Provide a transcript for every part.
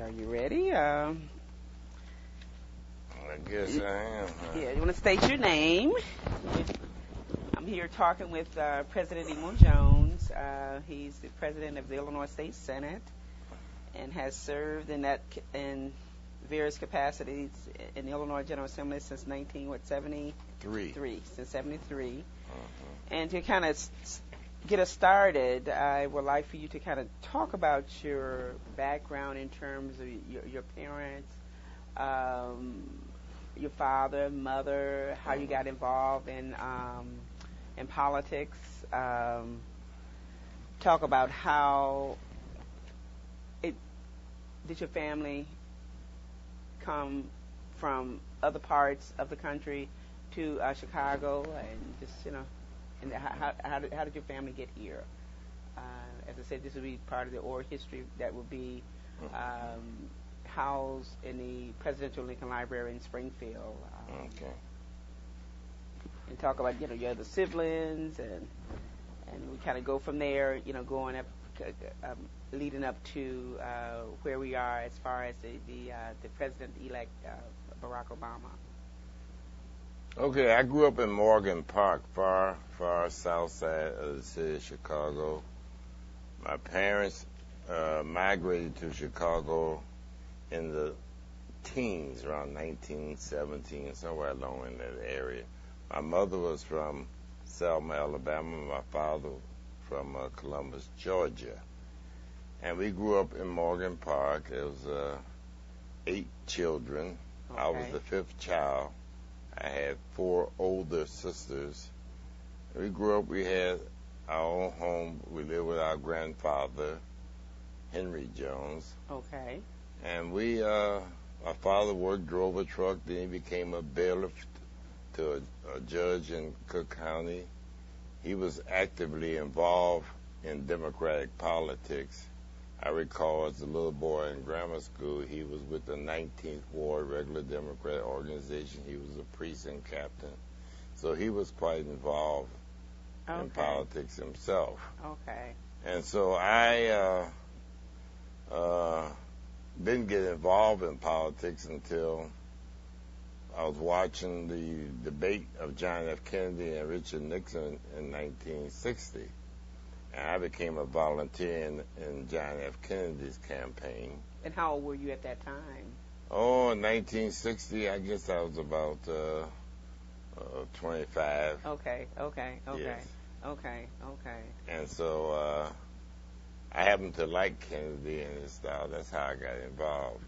Are you ready? I guess I am. Yeah, you want to state your name? I'm here talking with President Emil Jones. He's the president of the Illinois State Senate and has served in various capacities in the Illinois General Assembly since 1973. Since 73. And to kind of get us started, I would like for you to kind of talk about your background in terms of your parents, your father, mother, how you got involved in politics. Talk about how did your family come from other parts of the country to Chicago, and just and how did your family get here? As I said, this will be part of the oral history that will be housed in the Presidential Lincoln Library in Springfield. Okay. And talk about your other siblings, and we kind of go from there. Going up, leading up to where we are as far as the President-elect Barack Obama. Okay, I grew up in Morgan Park, far south side of the city of Chicago. My parents migrated to Chicago in the teens, around 1917, somewhere along in that area. My mother was from Selma, Alabama. My father from Columbus, Georgia. And we grew up in Morgan Park. There was 8 children. Okay. I was the 5th child. I had 4 older sisters. We grew up, we had our own home. We lived with our grandfather, Emil Jones. Okay. And my father drove a truck, then he became a bailiff to a judge in Cook County. He was actively involved in Democratic politics. I recall as a little boy in grammar school, he was with the 19th Ward Regular Democrat Organization. He was a precinct captain. So he was quite involved in politics himself. Okay. And so I didn't get involved in politics until I was watching the debate of John F. Kennedy and Richard Nixon in 1960. And I became a volunteer in John F. Kennedy's campaign. And how old were you at that time? Oh, in 1960, I guess I was about 25. Okay. Yes. Okay. And so I happened to like Kennedy and his style. That's how I got involved,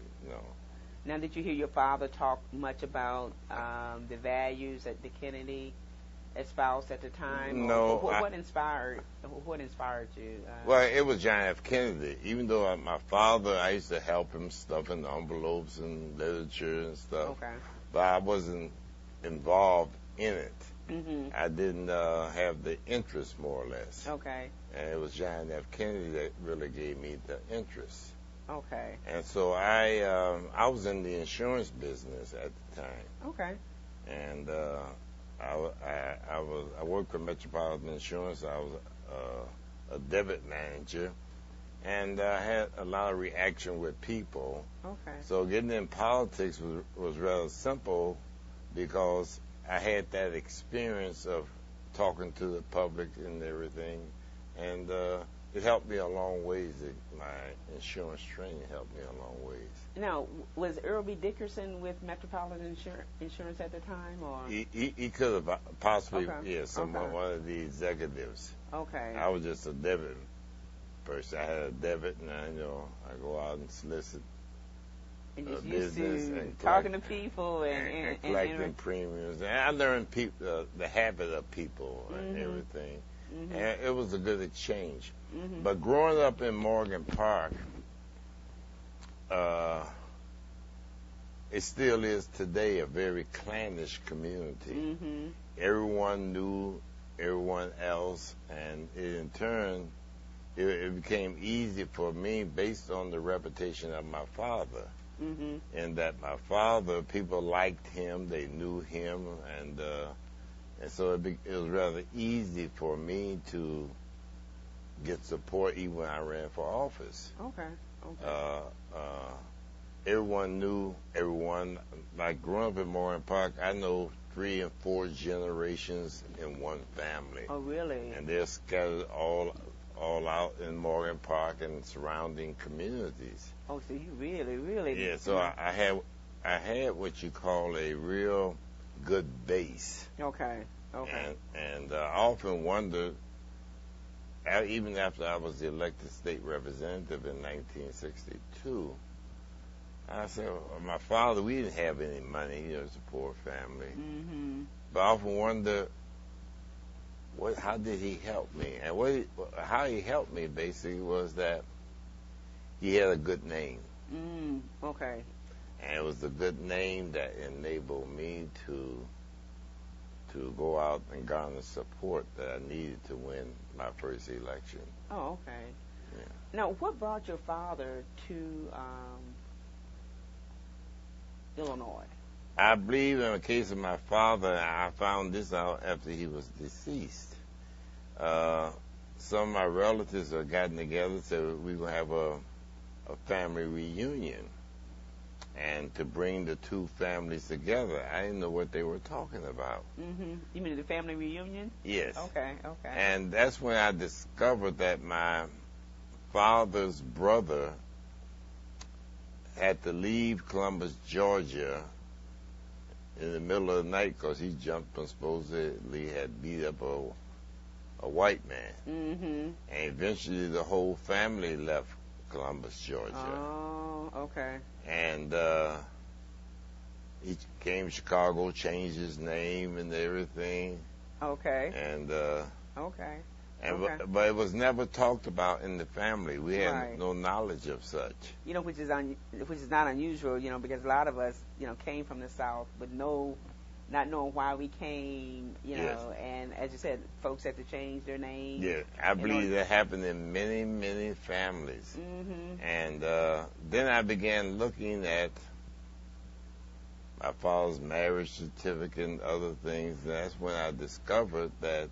Now, did you hear your father talk much about the values that the Kennedy espoused at the time? No. What inspired you? Well, it was John F. Kennedy. Even though my father, I used to help him stuff in envelopes and literature and stuff. Okay. But I wasn't involved in it. Mm-hmm. I didn't have the interest, more or less. Okay. And it was John F. Kennedy that really gave me the interest. Okay. And so I was in the insurance business at the time. Okay. And I worked for Metropolitan Insurance. I was a debit manager, and I had a lot of reaction with people. Okay. So getting in politics was rather simple because I had that experience of talking to the public and everything, and it helped me a long ways. My insurance training helped me a long ways. Now, was Earl B. Dickerson with Metropolitan Insurance at the time, or he could have possibly, Okay. one of the executives. Okay. I was just a debit person. I had a debit, and I go out and solicit and just used business to and talking to people and collecting premiums. And I learned the habit of people and everything. Mm-hmm. And it was a good exchange. Mm-hmm. But growing up in Morgan Park, it still is today a very clannish community. Mm-hmm. Everyone knew everyone else, and in turn, it became easy for me based on the reputation of my father. Mm-hmm. And that my father, people liked him, they knew him, and so it was rather easy for me to get support even when I ran for office. Okay. everyone knew everyone. Like growing up in Morgan Park, I know 3 and 4 generations in one family. Oh, really? And they're scattered all out in Morgan Park and surrounding communities. Oh, so you really. Yeah. So I had what you call a real good base. Okay. And I often wondered, even after I was elected state representative in 1962, I said, well, my father, we didn't have any money. He was a poor family. Mm-hmm. But I often wonder, how did he help me? And how he helped me basically was that he had a good name. Okay. And it was a good name that enabled me to go out and garner support that I needed to win my first election. Oh, okay. Yeah. Now, what brought your father to Illinois? I believe in the case of my father, I found this out after he was deceased. Some of my relatives had gotten together and said we were going to have a family reunion and to bring the two families together. I didn't know what they were talking about. Mm-hmm. You mean the family reunion? Yes. Okay. And that's when I discovered that my father's brother had to leave Columbus, Georgia in the middle of the night because he jumped and supposedly had beat up a white man. Mm-hmm. And eventually the whole family left Columbus, Georgia. Oh, okay. And he came to Chicago, changed his name and everything. Okay. And okay. But it was never talked about in the family. We had Right. no knowledge of such. You know, which is not unusual. You know, because a lot of us, came from the South, but not knowing why we came. You Yes. know, and as you said, folks had to change their name. Yeah, I believe that happened in many, many families. Mm-hmm. And then I began looking at my father's marriage certificate and other things. That's when I discovered that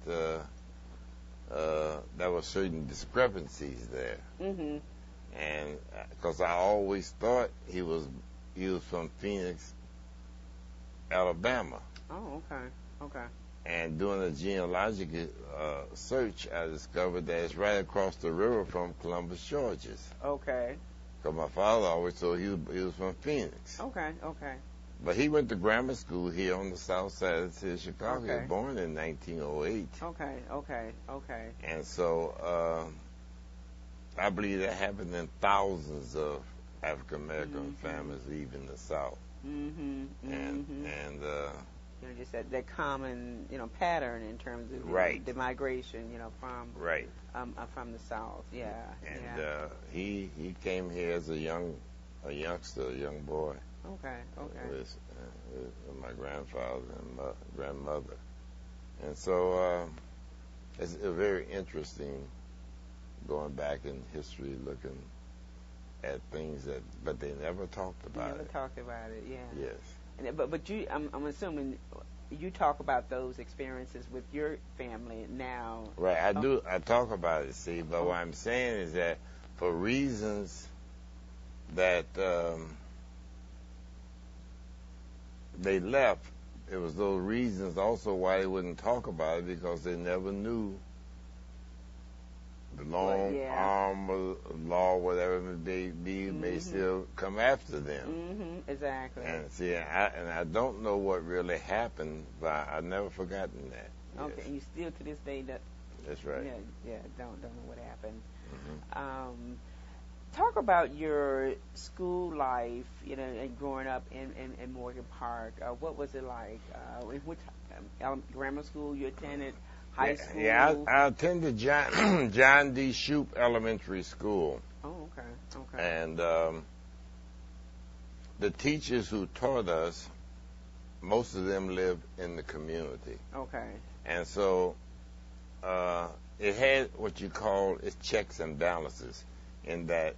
there were certain discrepancies there. Mm-hmm. And because I always thought he was from Phoenix, Alabama. Oh, okay. And doing a genealogical search, I discovered that it's right across the river from Columbus, Georgia. Okay. Because my father always thought he was from Phoenix. Okay. But he went to grammar school here on the south side of the city of Chicago. He Okay. was born in 1908. Okay. And so I believe that happened in thousands of African American families leaving the South. Mm-hmm. And just that common, pattern in terms of Right. the migration, from right. from the South. Yeah. And he came here as a youngster, a young boy. Okay. With my grandfather and my grandmother. And so it's very interesting going back in history, looking at things but they never talked about it. Never talked about it, yeah. Yes. And, but you, I'm assuming you talk about those experiences with your family now. Right, I do. I talk about it, see, but what I'm saying is that for reasons that they left, it was those reasons also why they wouldn't talk about it, because they never knew the long arm of law, whatever it may be, may still come after them. Mm-hmm. Exactly. And see, I don't know what really happened, but I've never forgotten that. Okay, Yes. and you still to this day That's right. don't know what happened. Mm-hmm. Talk about your school life, and growing up in Morgan Park. What was it like? In which grammar school you attended? High school? Yeah, I attended John D. Shoup Elementary School. Oh, okay. And the teachers who taught us, most of them lived in the community. Okay. And so it had what you call its checks and balances, in that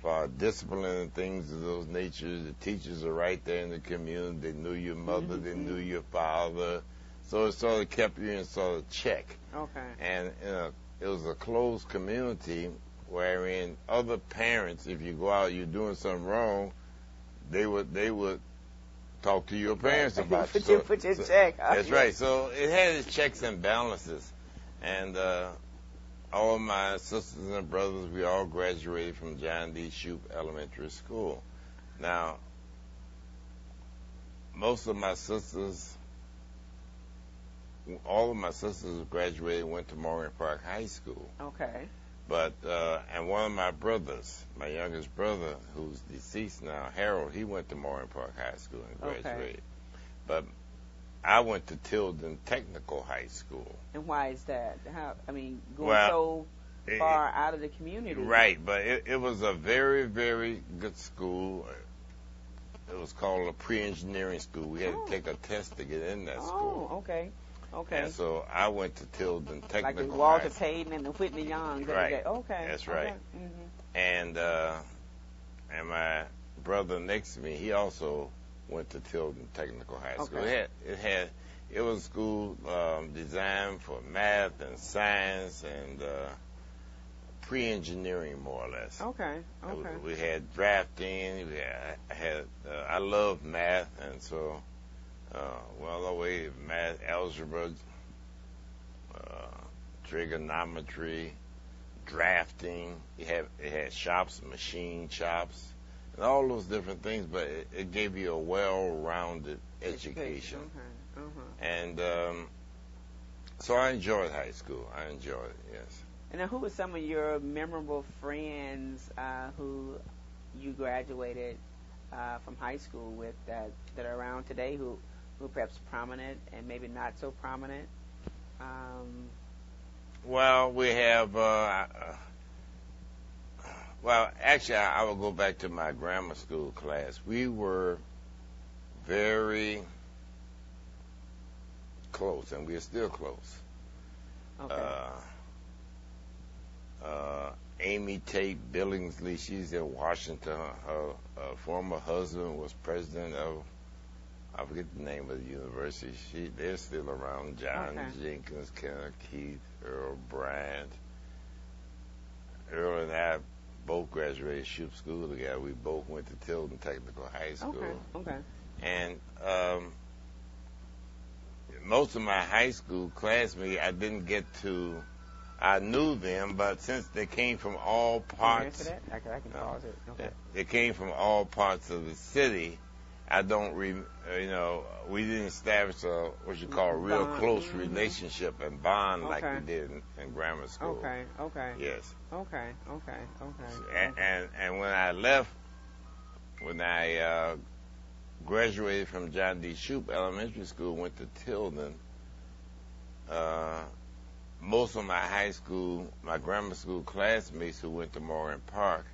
for discipline and things of those natures, the teachers are right there in the community. They knew your mother, they knew your father. So it sort of kept you in sort of check. Okay. And it was a closed community wherein other parents, if you go out, you're doing something wrong, they would talk to your parents about put you. your check. That's right. So it had its checks and balances, and all of my sisters and brothers, we all graduated from John D. Shoup Elementary School. Now, all of my sisters graduated and went to Morgan Park High School. Okay. But, and one of my brothers, my youngest brother, who's deceased now, Harold, he went to Morgan Park High School and graduated. Okay. But I went to Tilden Technical High School. And why is that? Going so far out of the community. Right, but it was a very, very good school. It was called a pre-engineering school. We had to take a test to get in that school. Oh, okay. Okay. And so I went to Tilden Technical like the High Walter School. Payton and the Whitney Youngs. Right. Okay. That's right. Okay. Mm-hmm. And my brother next to me, he also went to Tilden Technical High School. Okay. It was a school designed for math and science and pre-engineering, more or less. Okay. Okay. We had drafting. I loved math, and so all the way math, algebra, trigonometry, drafting. It had shops, machine shops, and all those different things. But it gave you a well-rounded education. Okay. Uh-huh. And so I enjoyed high school. I enjoyed it. Yes. And now, who were some of your memorable friends who you graduated from high school with that are around today, who perhaps prominent and maybe not so prominent? Well, we have. Actually, I will go back to my grammar school class. We were very close, and we are still close. Okay. Amy Tate Billingsley, she's in Washington. Her former husband was president of, I forget the name of the university. They're still around. John Jenkins, Kenneth Keith, Earl Bryant. Earl and I both graduated Shoup School together. We both went to Tilden Technical High School. Okay. And most of my high school classmates, I knew them, but since they came from all parts, I can pause it. Okay. They came from all parts of the city. We didn't establish what you call a real close relationship and bond like we did in grammar school. Okay. Yes. Okay. And when I left, when I graduated from John D. Shoup Elementary School, went to Tilden. Most of my grammar school classmates who went to Morgan Park,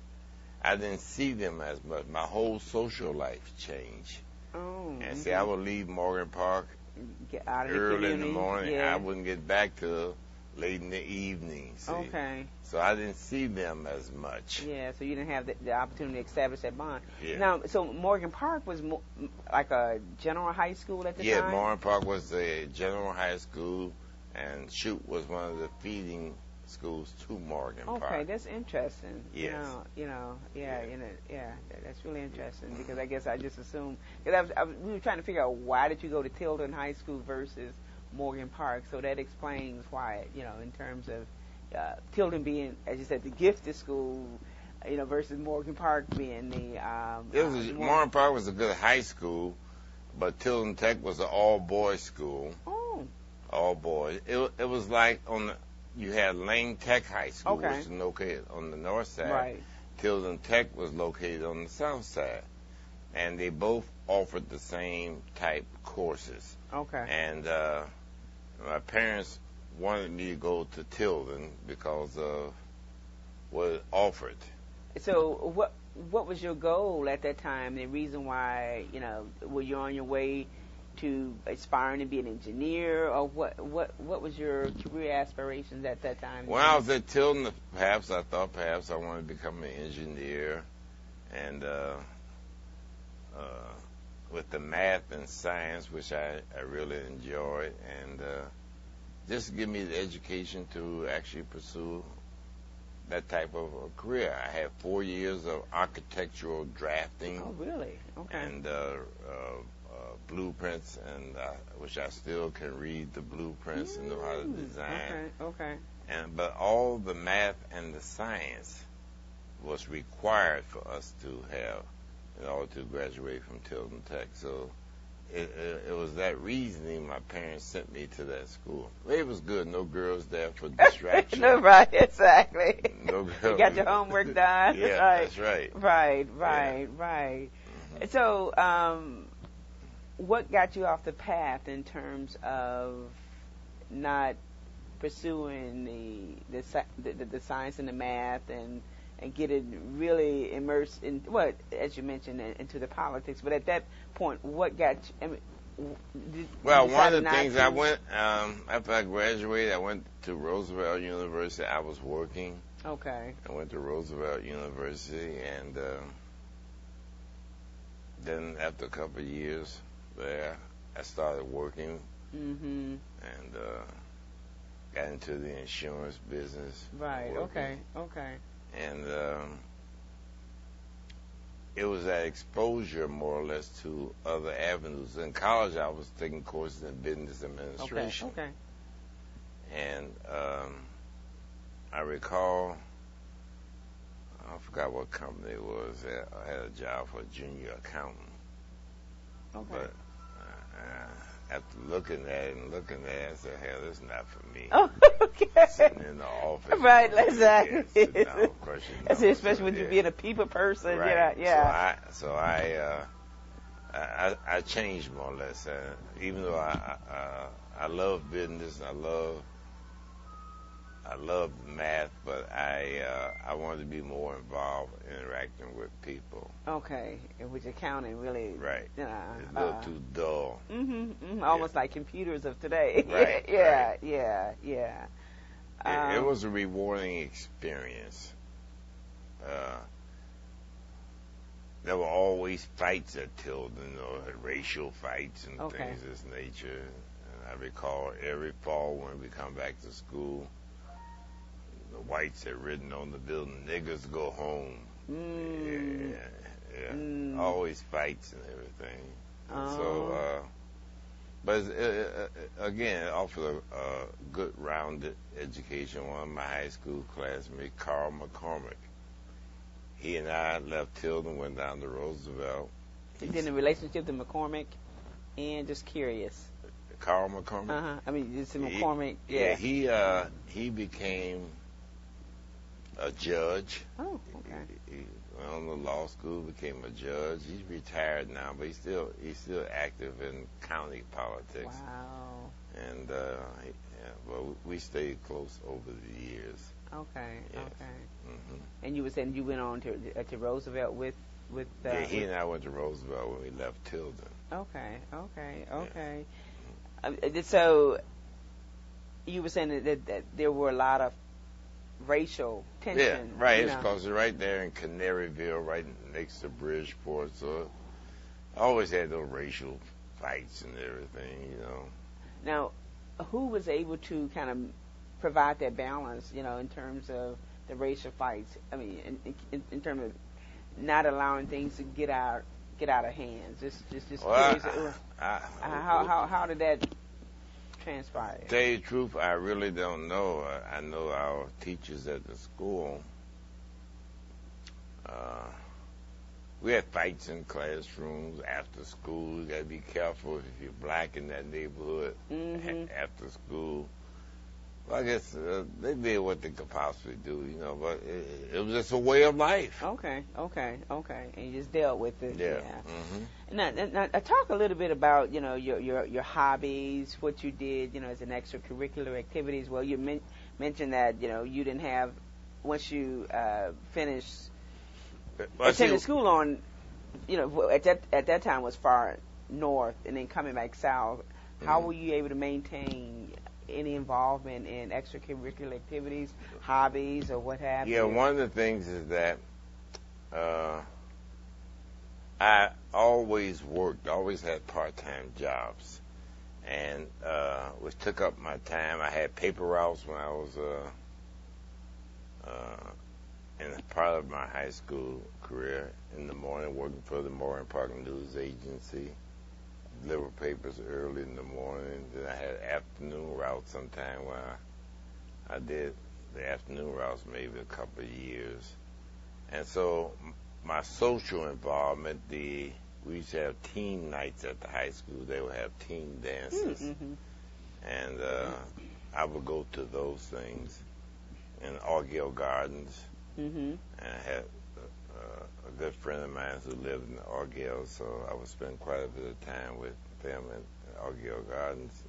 I didn't see them as much. My whole social life changed. Oh. And see, I would leave Morgan Park get out of early in the morning. Yeah. I wouldn't get back till late in the evening. See? Okay. So I didn't see them as much. Yeah, so you didn't have the opportunity to establish that bond. Yeah. Now, so Morgan Park was like a general high school at the time? Yeah, Morgan Park was a general high school, and Shoup was one of the feeding schools to Morgan Park. Okay, that's interesting. Yes. That's really interesting because I guess I just assumed, because we were trying to figure out why did you go to Tilden High School versus Morgan Park, so that explains why, in terms of Tilden being, as you said, the gifted school, versus Morgan Park being the... Morgan Park was a good high school, but Tilden Tech was an all-boys school. Oh. All boys. It was like you had Lane Tech High School, Okay. which is located on the north side. Right. Tilden Tech was located on the south side. And they both offered the same type courses. Okay. And my parents wanted me to go to Tilden because of what it offered. So what was your goal at that time? The reason why, were you on your way to aspiring to be an engineer, or what was your career aspirations at that time? When I was at Tilden, I thought perhaps I wanted to become an engineer, and with the math and science, which I really enjoyed, and just give me the education to actually pursue that type of a career. I had 4 years of architectural drafting. Oh, really? Okay. And blueprints, and which I still can read the blueprints and know how to design. Okay. But all the math and the science was required for us to have in order to graduate from Tilden Tech. So it was that reasoning my parents sent me to that school. It was good. No girls there for distraction. No, right, exactly. No girls. You got your homework done. Yeah, right. That's right. Right. Mm-hmm. So, what got you off the path in terms of not pursuing the science and the math and getting really immersed in what, as you mentioned, into the politics? But at that point, what got you? Well, one of the things I went after I graduated, I went to Roosevelt University. I was working. Okay. I went to Roosevelt University, and then after a couple of years there, I started working. Mm-hmm. And got into the insurance business. Right. Working. Okay. And it was that exposure, more or less, to other avenues. In college, I was taking courses in business administration. Okay. And I recall, I forgot what company it was. I had a job for a junior accountant. Okay. But after looking at it, I said, hell, this is not for me. Oh, okay. Sitting in the office. Right, exactly. Sitting down, crushing That's numbers. especially when you're being a people person. Right. Yeah. So I changed more or less. Even though I love business, I love math, but I wanted to be more involved interacting with people. Okay, which accounting really. Right. It's a little too dull. Almost like computers of today. Right. Yeah. It was a rewarding experience. There were always fights at Tilden, racial fights and things of this nature. And I recall every fall when we come back to school, the whites had written on the building, "Niggers go home." Yeah. Always fights and everything. So, but again, it offered a good rounded education. One of my high school classmates, Carl McCormick, he and I left Tilden, went down to Roosevelt. You did a relationship to McCormick, and just curious. Carl McCormick? I mean, it's McCormick. He became a judge. Oh, okay. He went on to law school, became a judge. He's retired now, but he's still active in county politics. Wow. And but we stayed close over the years. Okay. Yes. Okay. Mm-hmm. And you were saying you went on to Roosevelt with. He and I went to Roosevelt when we left Tilden. Okay. Yeah. So you were saying that there were a lot of racial tension. Yeah, right. It's because it's right there in Canaryville, right next to Bridgeport. So I always had those racial fights and everything, Now, who was able to kind of provide that balance, in terms of the racial fights? I mean, in terms of not allowing things to get out of hand. Just well, curious. How did that transpire? To tell you the truth, I really don't know. I know our teachers at the school. We had fights in classrooms after school. You got to be careful if you're black in that neighborhood after school. Well, I guess they did what they could possibly do, but it was just a way of life. Okay. And you just dealt with it. Yeah. Now, talk a little bit about, your hobbies, what you did, as an extracurricular activities. Well, you mentioned that, you didn't have, once you finished attending school on, at that time was far north, and then coming back south. How were you able to maintain any involvement in extracurricular activities, hobbies, or what have you? Yeah, one of the things is that I always worked, always had part-time jobs, and which took up my time. I had paper routes when I was and part of my high school career in the morning, working for the Morgan Park News Agency, deliver papers early in the morning. Then I had afternoon routes sometime when I did the afternoon routes maybe a couple of years. And so my social involvement, we used to have team nights at the high school. They would have team dances. Mm-hmm. And I would go to those things in Argyle Gardens. Mm-hmm. And I had a good friend of mine who lived in Argyle, so I would spend quite a bit of time with them in Argyle Gardens.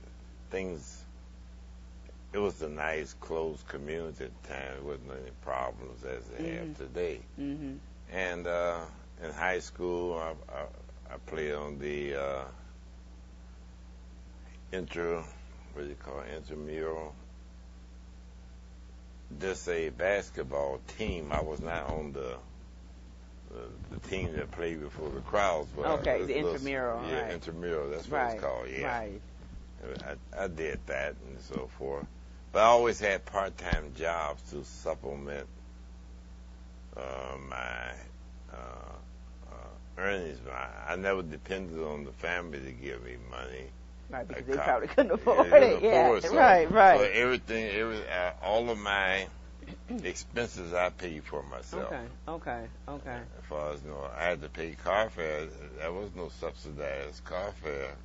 It was a nice, close community at the time. There wasn't any problems as they have today. Mm-hmm. And in high school, I played on the intramural basketball team. I was not on the team that played before the crowds. But okay, the intramural. Yeah, right. Intramural. That's what it's called. Yeah. Right. I did that and so forth. But I always had part-time jobs to supplement my earnings. I never depended on the family to give me money. Right, because they probably couldn't afford it. Yeah, so, right. So everything, all of my expenses I paid for myself. Okay. As far as I had to pay car fare. There was no subsidized car fare,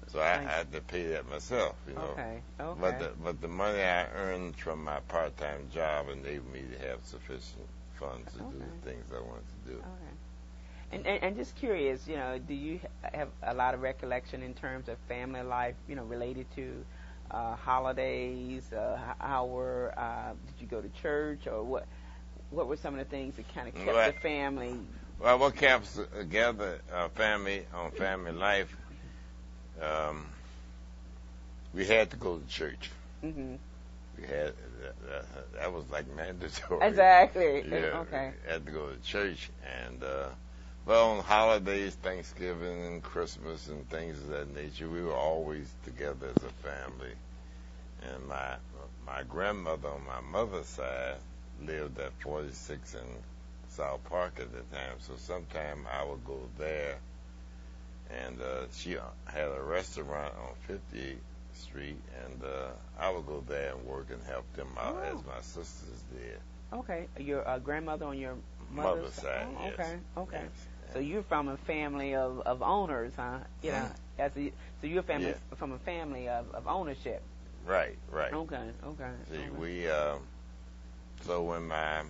so I had to pay that myself. Okay. But the money I earned from my part-time job enabled me to have sufficient funds to do the things I wanted to do. Okay. And just curious, do you have a lot of recollection in terms of family life, related to holidays? Did you go to church, or what were some of the things that kind of kept the family? Well, what kept together family life? We had to go to church. Mm-hmm. We had that was like mandatory. Exactly. Yeah. Okay. We had to go to church, and well, on holidays, Thanksgiving and Christmas and things of that nature, we were always together as a family. And my grandmother on my mother's side lived at 46 in South Park at the time, so sometime I would go there. And she had a restaurant on 50th Street, and I would go there and work and help them out as my sisters did. Okay, your grandmother on your mother's side. Oh, yes. Okay. Yes. So you're from a family of owners, huh? So you're from a family of ownership. Right. Okay. See, so when my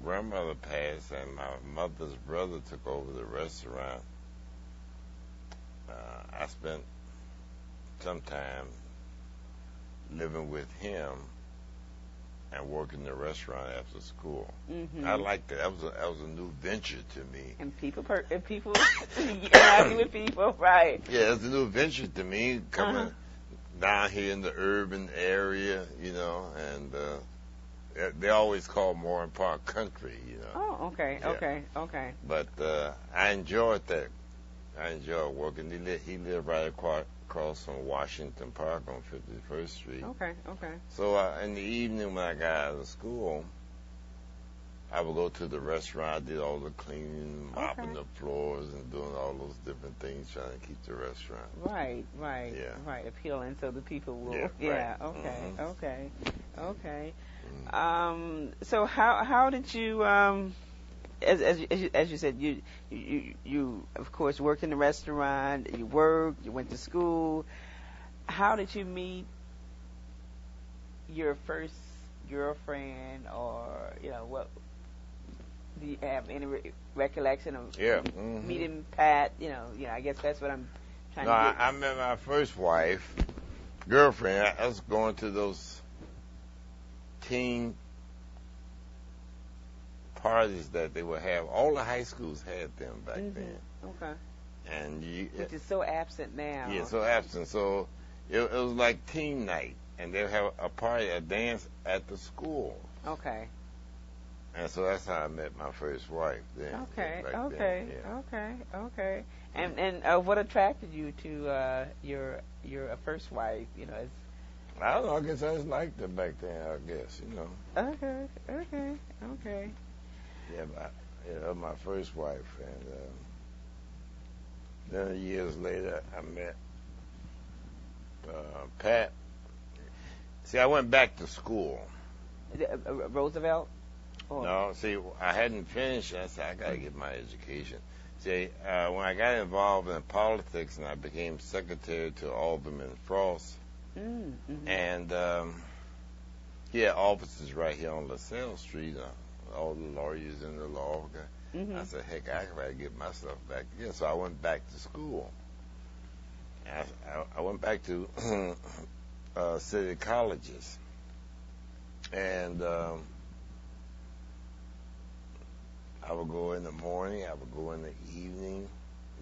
grandmother passed and my mother's brother took over the restaurant, I spent some time living with him and working the restaurant after school. Mm-hmm. I liked that. That was a new venture to me. And people interacting with people, right? Yeah, it's a new venture to me coming down here in the urban area, and they always call Moran Park country, Oh, okay, yeah. okay. But I enjoyed that. I enjoyed working. He lived right across from Washington Park on 51st Street. Okay. So in the evening when I got out of school, I would go to the restaurant. I did all the cleaning, mopping the floors, and doing all those different things, trying to keep the restaurant. Right. Yeah. Right, appealing so the people will. Yeah. Okay. Mm-hmm. Okay. Mm-hmm. So how did you as you said, you of course worked in the restaurant, you worked, you went to school. How did you meet your first girlfriend, or what? Do you have any recollection of meeting Pat? I guess that's what I'm trying to get. I met my first girlfriend. I was going to those teen parties that they would have. All the high schools had them back then. Okay. And which is so absent now. Yeah, so absent. So it was like teen night, and they would have a dance at the school. Okay. And so that's how I met my first wife. Then. Okay. And what attracted you to your first wife? I don't know. I guess I just liked it back then. I guess Okay. Yeah, my first wife, and then years later I met Pat. See, I went back to school. Roosevelt? Or? No, see, I hadn't finished. I said, I got to get my education. See, when I got involved in politics and I became secretary to Alderman Frost, and he had offices right here on LaSalle Street, all the lawyers in the law. I said, heck, I got to get my stuff back together. So I went back to school. I went back to city colleges. And I would go in the morning, I would go in the evening.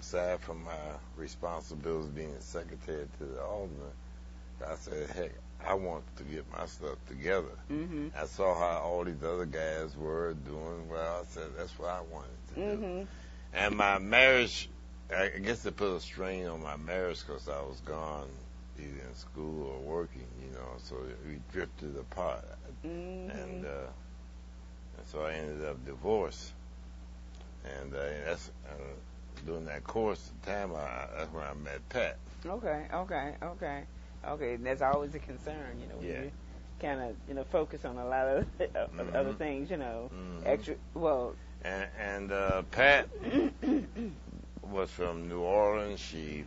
Aside from my responsibilities being the secretary to the alderman, I said, heck, I want to get my stuff together. I saw how all these other guys were doing well. I said, that's what I wanted to do. And my marriage, I guess it put a strain on my marriage because I was gone either in school or working, so we drifted apart. And so I ended up divorced. And that's during that course of time, that's when I met Pat. Okay. And that's always a concern, when you kind of, focus on a lot of other things, extra. Well, and Pat was from New Orleans. She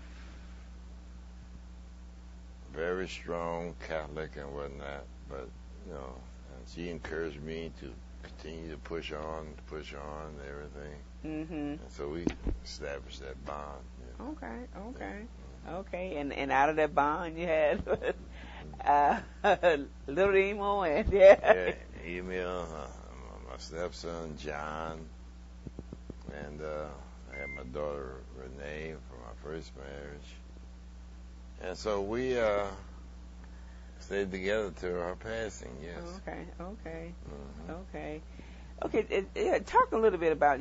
very strong Catholic and whatnot, but and she encouraged me to continue to push on and everything. And so we established that bond. Okay. And out of that bond, you had little Emil and Emil, my stepson John, and I had my daughter Renee from my first marriage. And so we stayed together till her passing. Yes. Okay. Talk a little bit about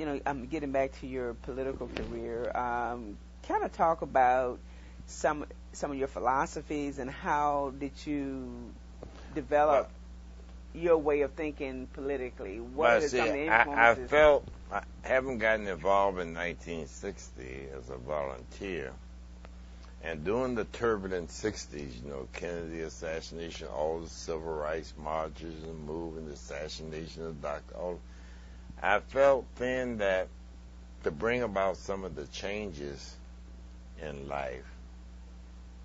getting back to your political career. Kind of talk about some of your philosophies and how did you develop your way of thinking politically. What are some of the influences? I felt I haven't gotten involved in 1960 as a volunteer. And during the turbulent 60s, Kennedy assassination, all the civil rights marches and movement, the assassination of Dr. I felt then that to bring about some of the changes in life,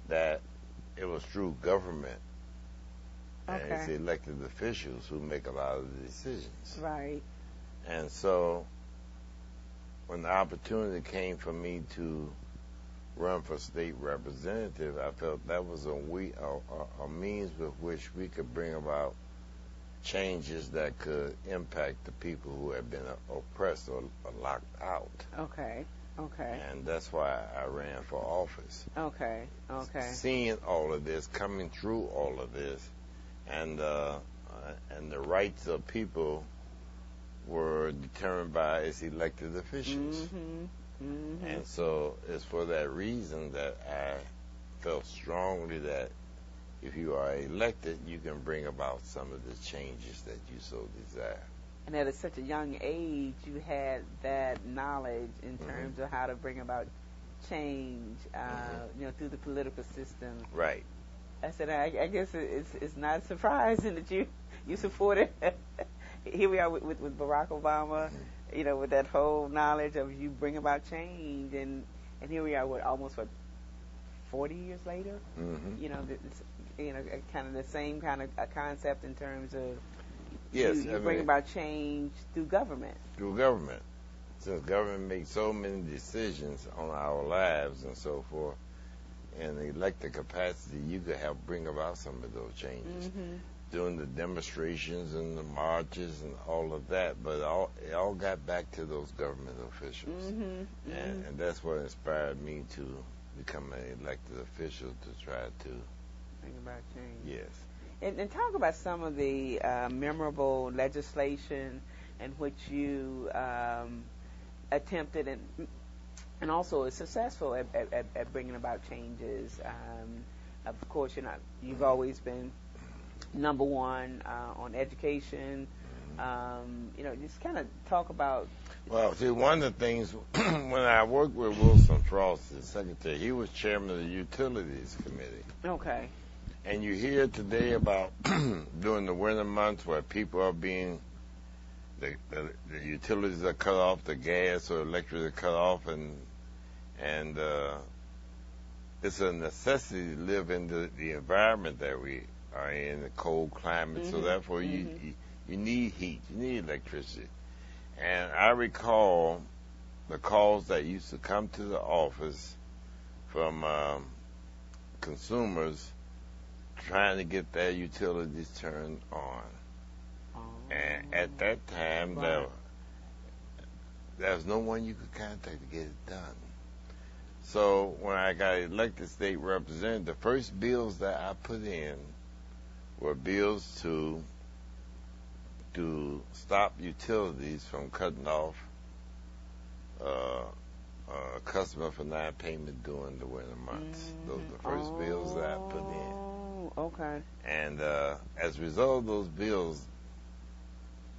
that it was through government and it's the elected officials who make a lot of the decisions. Right. And so when the opportunity came for me to run for state representative, I felt that was a means with which we could bring about changes that could impact the people who have been oppressed or locked out. Okay. And that's why I ran for office. Okay. Seeing all of this, coming through all of this, and the rights of people were determined by its elected officials. And so it's for that reason that I felt strongly that if you are elected, you can bring about some of the changes that you so desire. And at such a young age, you had that knowledge in terms of how to bring about change, through the political system. Right. I said, I guess it's not surprising that you supported. Here we are with Barack Obama. With that whole knowledge of you bring about change, and here we are, almost 40 years later. Kind of the same kind of a concept in terms of you bring about change through government. Since government makes so many decisions on our lives and so forth, in the elected capacity, you could help bring about some of those changes. Doing the demonstrations and the marches and all of that, but it all got back to those government officials. And that's what inspired me to become an elected official to try to bring about change. Yes. And talk about some of the memorable legislation in which you attempted and also is successful at bringing about changes. of course, you've always been number one on education. Just kind of talk about. Well, see, one of the things when I worked with Wilson Frost, the secretary, he was chairman of the Utilities Committee. Okay. And you hear today about during the winter months where people are being, the utilities are cut off, the gas or electric are cut off, and it's a necessity to live in the environment that we are in, the cold climate. So therefore, you need heat, you need electricity. And I recall the calls that used to come to the office from consumers trying to get their utilities turned on. And at that time, there was no one you could contact to get it done. So when I got elected state representative, the first bills that I put in were bills to stop utilities from cutting off a customer for non-payment during the winter months. Those are the first bills that I put in. Okay. And as a result of those bills,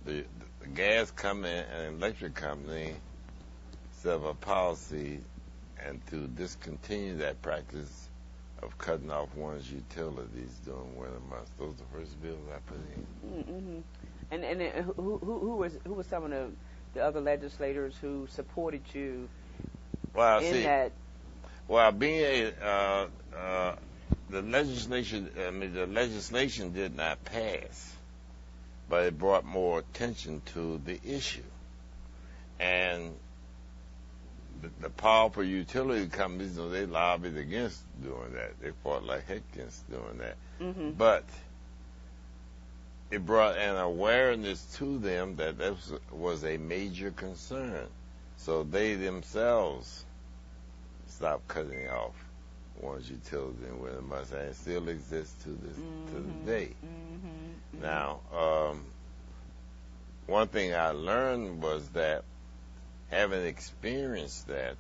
the gas company and electric company set up a policy and to discontinue that practice of cutting off one's utilities during winter months. Those are the first bills I put in. And who was some of the other legislators who supported you that? Well, being the legislation did not pass, but it brought more attention to the issue. And the powerful utility companies, they lobbied against doing that. They fought like heck against doing that. But it brought an awareness to them that this was a major concern. So they themselves stopped cutting off one's utility in winter months, and it still exists to the day. Now, one thing I learned was that, having experienced that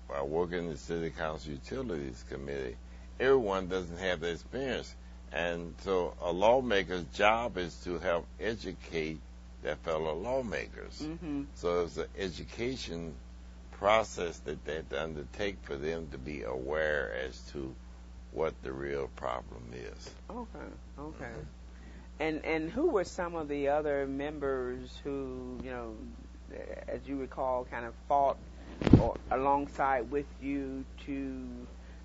while working in the City Council Utilities Committee, everyone doesn't have that experience. And so a lawmaker's job is to help educate their fellow lawmakers. So it's an education process that they have to undertake for them to be aware as to what the real problem is. Okay. And who were some of the other members who, as you recall, kind of fought alongside with you to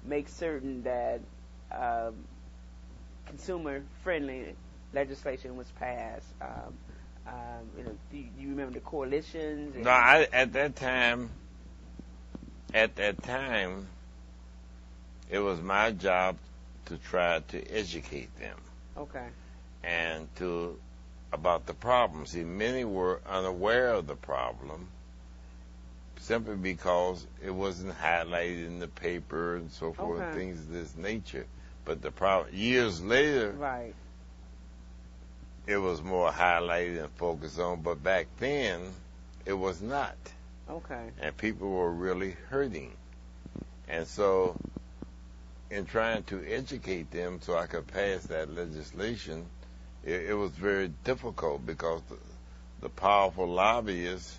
make certain that consumer-friendly legislation was passed? Do you remember the coalitions? No, at that time, it was my job to try to educate them. Okay. And about the problem. See, many were unaware of the problem simply because it wasn't highlighted in the paper and so forth, things of this nature. But the problem, years later, it was more highlighted and focused on, but back then, it was not. Okay. And people were really hurting. And so, in trying to educate them so I could pass that legislation, it was very difficult because the powerful lobbyists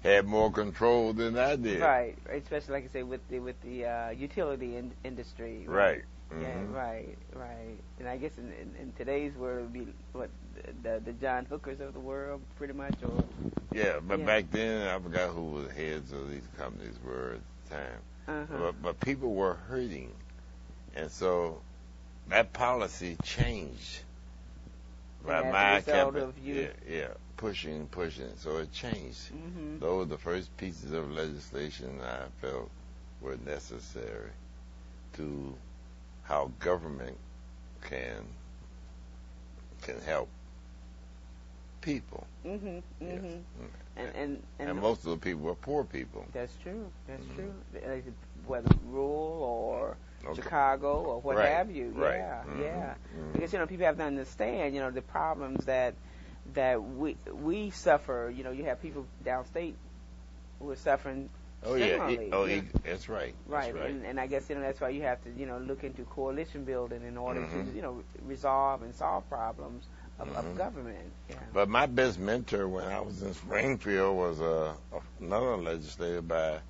had more control than I did. Right. Especially, like I say, with the utility industry. Right. Yeah, right. And I guess in today's world, it would be what the John Hookers of the world, pretty much, or. Yeah, but back then I forgot who the heads of these companies were at the time. But people were hurting, and so that policy changed. By my pushing. So it changed. Those were the first pieces of legislation I felt were necessary to how government can help people. Yes. And most of the people are poor people. That's true. Whether rural or Chicago or what have you. Yeah. Because people have to understand the problems that we suffer. You have people downstate who are suffering Oh yeah. Similarly, That's right. right, That's right. and I guess that's why you have to look into coalition building in order Mhm. to resolve and solve problems of Mhm. government. Yeah. But my best mentor when I was in Springfield was another legislator by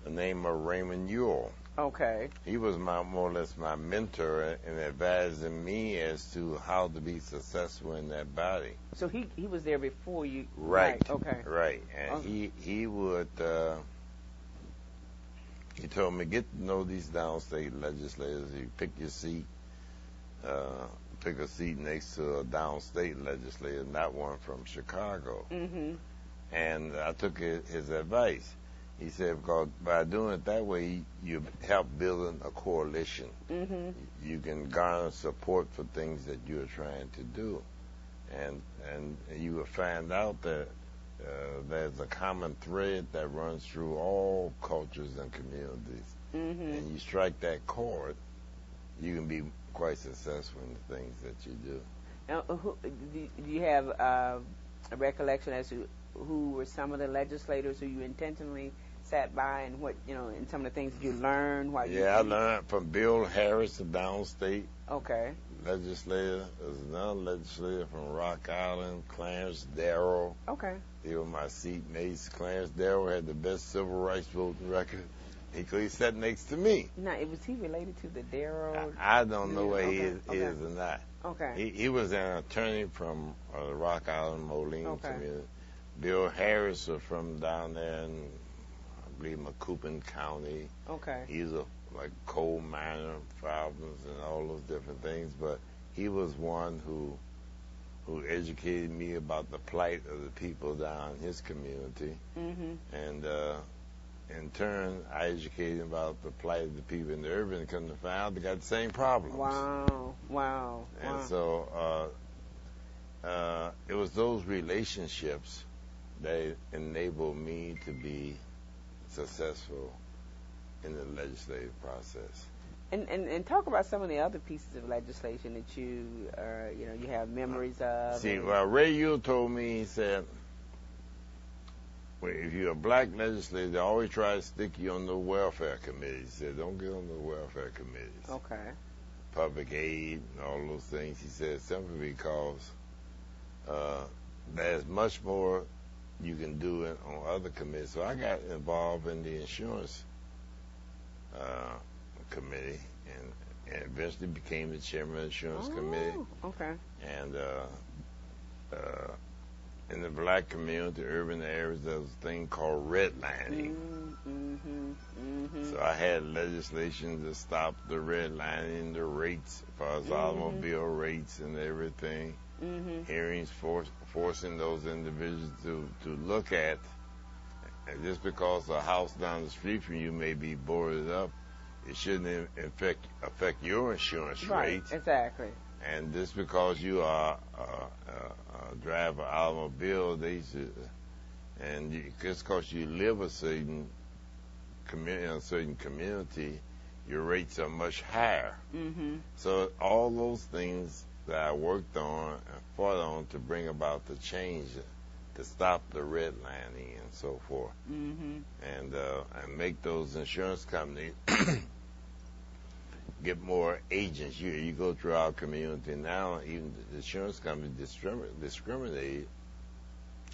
the name of Raymond Ewell. Okay. He was more or less my mentor in advising me as to how to be successful in that body. So he was there before you. Right. Okay. Right. And Okay. he would he told me get to know these downstate legislators. You pick your seat, pick a seat next to a downstate legislator, not one from Chicago. Mhm. And I took his advice. He said, because by doing it that way, you help building a coalition. Mhm. You can garner support for things that you're trying to do. And you will find out that there's a common thread that runs through all cultures and communities. Mhm. And you strike that chord, you can be quite successful in the things that you do. Now, do you have a recollection as to who were some of the legislators who you intentionally sat by, and what and some of the things that you learned while I learned from Bill Harris, the downstate Okay. legislator. There's another legislator from Rock Island, Clarence Darrow. Okay. They were my seatmates. Clarence Darrow had the best civil rights voting record. He sat next to me. Now, was he related to the Darrow? I don't know where he Okay. is or not. Okay. He was an attorney from the Rock Island, Moline Okay. community. Bill Harris was from down there in, I believe, Macoupin County. Okay. He's a coal miner, problems and all those different things. But he was one who educated me about the plight of the people down in his community. Mhm. And in turn, I educated him about the plight of the people in the urban community. Found out they got the same problems. Wow. And so it was those relationships that enabled me to be successful in the legislative process. And talk about some of the other pieces of legislation that you have memories of. See, Ray Ewell told me, he said, well, if you're a black legislator, they always try to stick you on the welfare committee. He said, don't get on the welfare committees. Okay. Public aid and all those things. He said simply because there's much more you can do on other committees. So I got involved in the insurance committee and eventually became the chairman of the insurance committee. Okay. And in the black community, urban areas, there was a thing called redlining. So I had legislation to stop the redlining, the rates, as far as automobile rates and everything. Hearings forcing those individuals to look at, and just because a house down the street from you may be boarded up, it shouldn't affect your insurance rate. Exactly. And just because you are drive an automobile, just because you live a certain community, your rates are much higher. So all those things that I worked on and fought on to bring about the change, to stop the redlining and so forth, and make those insurance companies get more agents. You go through our community now, even the insurance companies discriminate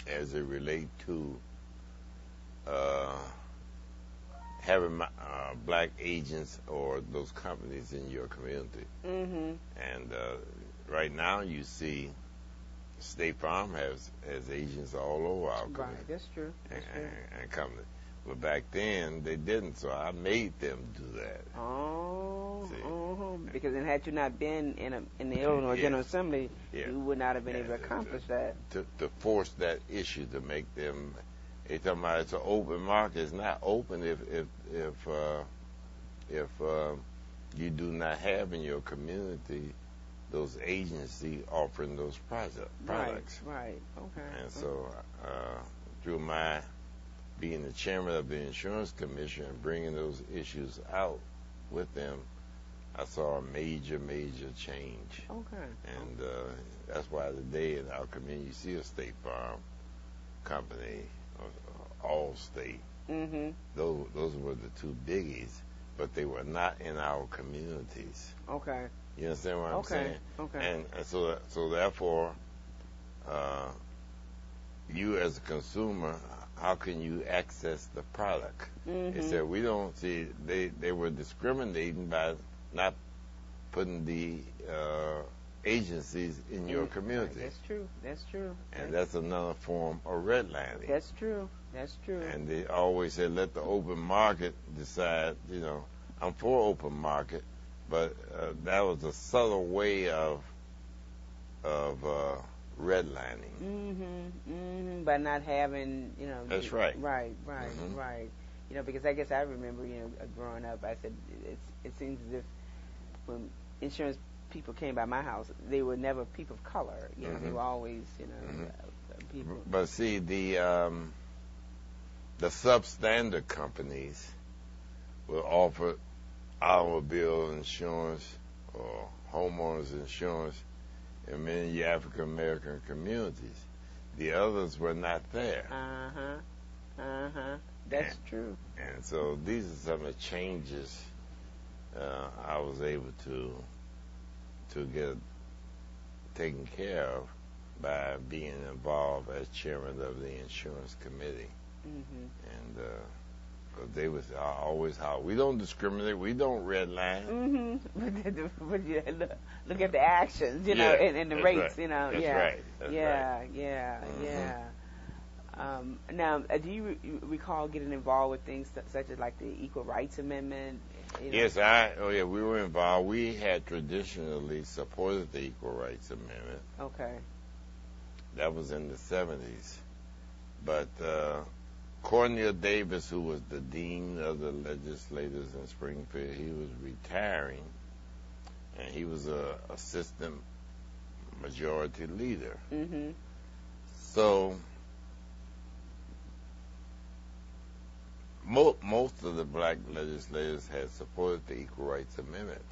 as it relate to having black agents or those companies in your community. And right now you see State Farm has agents all over our community. Right, that's true. And companies. But back then they didn't, so I made them do that. Because then had you not been in the Illinois General Assembly, you would not have been able to accomplish that. To force that issue to make them, they talking about it's an open market. It's not open if you do not have in your community those agencies offering those products. Right. Okay. And so through my being the chairman of the insurance commission and bringing those issues out with them, I saw a major change. Okay. And that's why today in our community you see a State Farm company, Allstate, Mm-hmm. Those were the two biggies, but they were not in our communities. Okay. You understand what I'm saying? Okay. And so therefore, you as a consumer, how can you access the product? Mm-hmm. They said we don't see. They were discriminating by not putting the agencies in your community. That's true. That's true. And that's another form of redlining. That's true. That's true. And they always said, let the open market decide. You know, I'm for open market, but that was a subtle way of redlining. By not having, you know. That's right. Right. You know, because I guess I remember, you know, growing up, I said it seems as if when insurance people came by my house, they were never people of color. You know, they were always, you know, people. But see, the substandard companies will offer automobile insurance or homeowners insurance in many African American communities. The others were not there. That's true. And so these are some of the changes I was able to get taken care of by being involved as chairman of the insurance committee. And they was always how we don't discriminate, we don't redline. But you look at the actions, you know, and the rates, right. you know. That's right. That's right. Now, do you recall getting involved with things such as like the Equal Rights Amendment? You know? Yes, we were involved. We had traditionally supported the Equal Rights Amendment. Okay. That was in the 70s. But Cornel Davis, who was the dean of the legislators in Springfield, he was retiring, and he was a assistant majority leader. So most of the black legislators had supported the Equal Rights Amendment.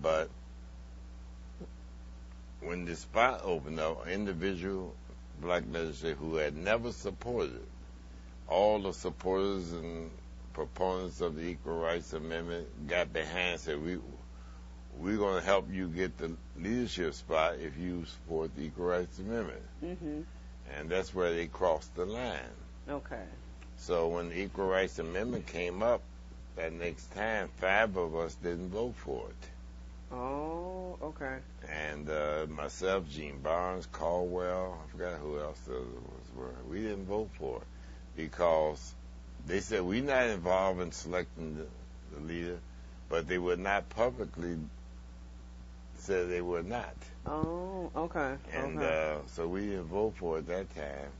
But when the spot opened up, individual black legislators who had never supported it, all the supporters and proponents of the Equal Rights Amendment got behind and said, we're going to help you get the leadership spot if you support the Equal Rights Amendment. And that's where they crossed the line. Okay. So when the Equal Rights Amendment came up, that next time, 5 of us didn't vote for it. Oh, okay. And myself, Gene Barnes, Caldwell, I forgot who else the others were. We didn't vote for it because they said we're not involved in selecting the leader, but they would not publicly say they were not. Oh, okay. And so we didn't vote for it that time,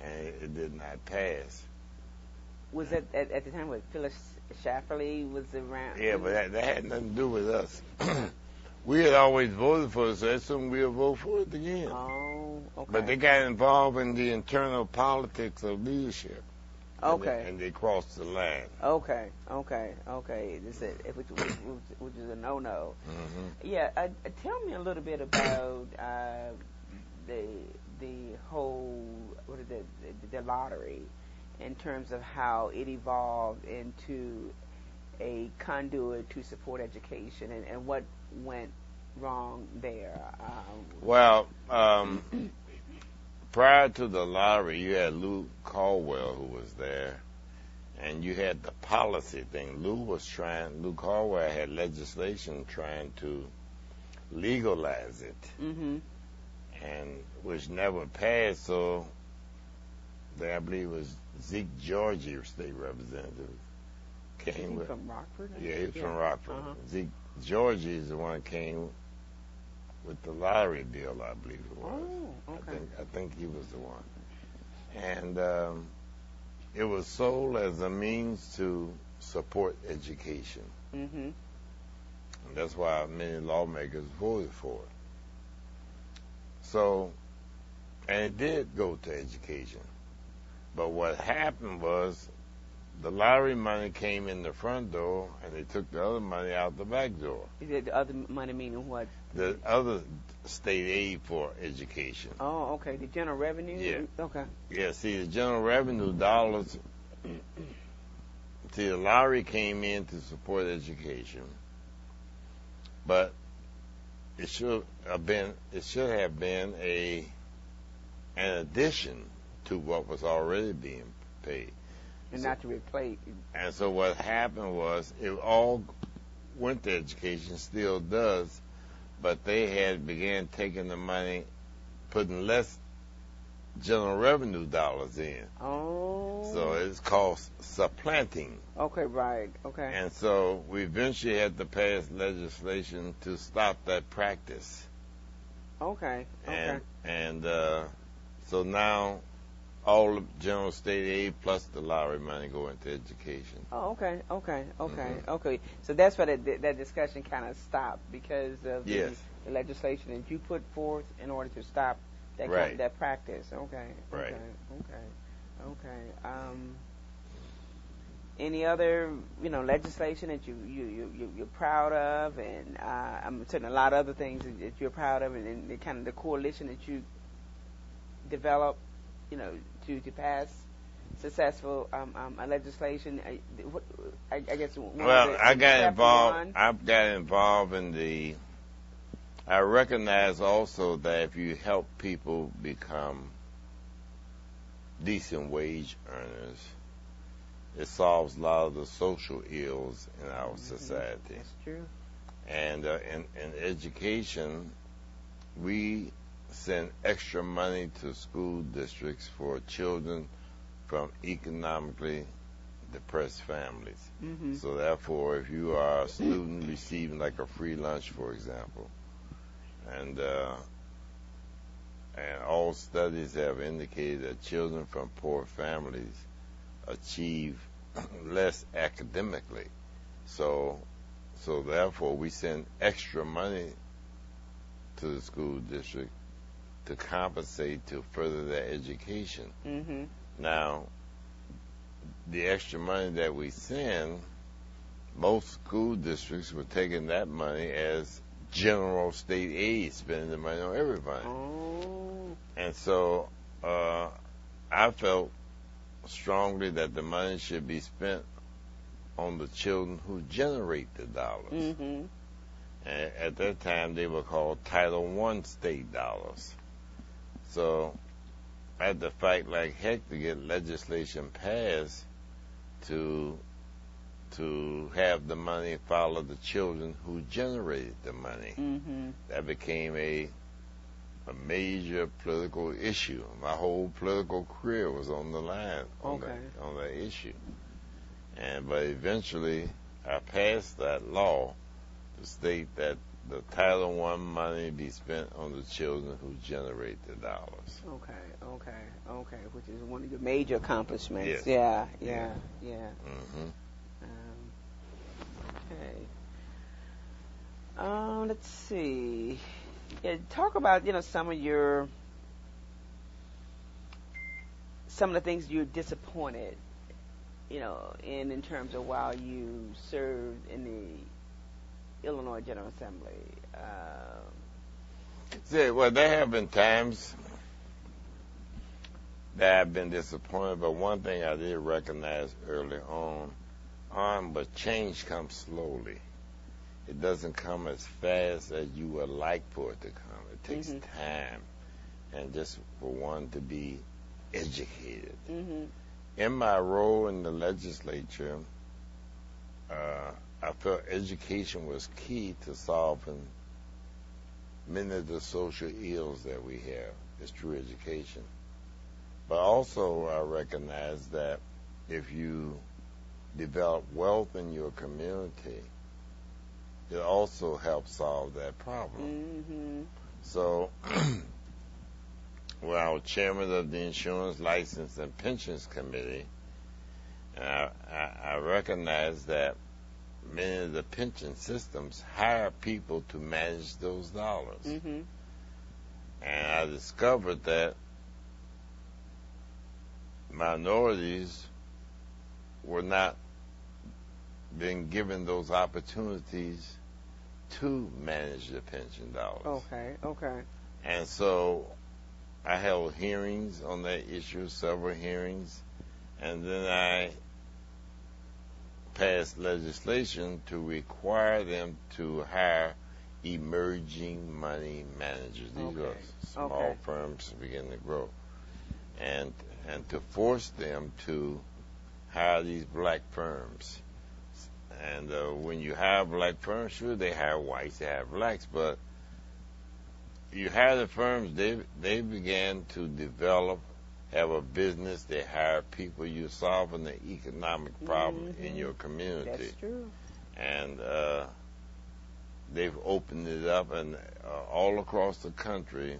and it did not pass. Was that at the time when Phyllis Schafferly was around? Yeah, but that had nothing to do with us. We had always voted for it, so I assumed we'll vote for it again. Oh, okay. But they got involved in the internal politics of leadership. Okay. And they crossed the line. Okay. This is, which is a no-no. Yeah. Tell me a little bit about the whole the lottery, in terms of how it evolved into a conduit to support education, and what went wrong there. Well, prior to the lottery, you had Lou Caldwell who was there, and you had the policy thing. Lou Caldwell had legislation trying to legalize it, and which never passed. So I believe it was Zeke Georgie, state representative, came with. From Rockford? Yeah, he was from Rockford. Zeke Georgie is the one that came with the lottery bill, I believe it was. Oh, okay. I think he was the one. And it was sold as a means to support education. And that's why many lawmakers voted for it. So, and it did go to education. But what happened was the lottery money came in the front door, and they took the other money out the back door. The other money meaning what? The other state aid for education. Oh, okay. The general revenue? Yeah. Okay. Yeah, see, the general revenue dollars see, the lottery came in to support education, but it should have been an addition to what was already being paid. And not to replace. And so what happened was it all went to education, still does, but they had began taking the money, putting less general revenue dollars in. Oh. So it's called supplanting. Okay, right. Okay. And so we eventually had to pass legislation to stop that practice. Okay. And so now all the general state aid plus the lottery money go into education. Oh, okay. So that's why that discussion kind of stopped because of the legislation that you put forth in order to stop that that practice. Okay. Right. Okay. Any other legislation that you're proud of, and I'm certain a lot of other things that you're proud of, and the kind of the coalition that you developed, to pass successful legislation. I guess. I got involved. I got involved in the. I recognize also that if you help people become decent wage earners, it solves a lot of the social ills in our society. That's true. And in education, we send extra money to school districts for children from economically depressed families. Mm-hmm. So therefore, if you are a student receiving like a free lunch, for example, and all studies have indicated that children from poor families achieve less academically. So therefore, we send extra money to the school district to compensate to further their education. Mm-hmm. Now, the extra money that we send, most school districts were taking that money as general state aid, spending the money on everybody. Oh. And so I felt strongly that the money should be spent on the children who generate the dollars. Mm-hmm. And at that time, they were called Title I state dollars. So I had to fight like heck to get legislation passed to have the money follow the children who generated the money. Mm-hmm. That became a major political issue. My whole political career was on the line on that issue. But eventually, I passed that law to state that the Title I money be spent on the children who generate the dollars. Okay, which is one of your major accomplishments. Yes. Yeah. Mm-hmm. Okay. Let's see. Yeah, talk about some of the things you're disappointed, in terms of while you served in the Illinois General Assembly. Well, there have been times that I've been disappointed, but one thing I did recognize early on, but change comes slowly. It doesn't come as fast as you would like for it to come. It takes time, and just for one to be educated. Mm-hmm. In my role in the legislature, I felt education was key to solving many of the social ills that we have. It's through education. But also I recognize that if you develop wealth in your community, it also helps solve that problem. Mm-hmm. So, I was chairman of the Insurance, License, and Pensions Committee, and I recognize that many of the pension systems hire people to manage those dollars. Mm-hmm. And I discovered that minorities were not being given those opportunities to manage the pension dollars. Okay. And so I held hearings on that issue, several hearings, And then I passed legislation to require them to hire emerging money managers. These are small firms begin to grow. And to force them to hire these black firms. And when you hire black firms, sure, they hire whites, they hire blacks, but you hire the firms, they began to develop, have a business, they hire people, you're solving the economic problem in your community. That's true. And they've opened it up, and all across the country,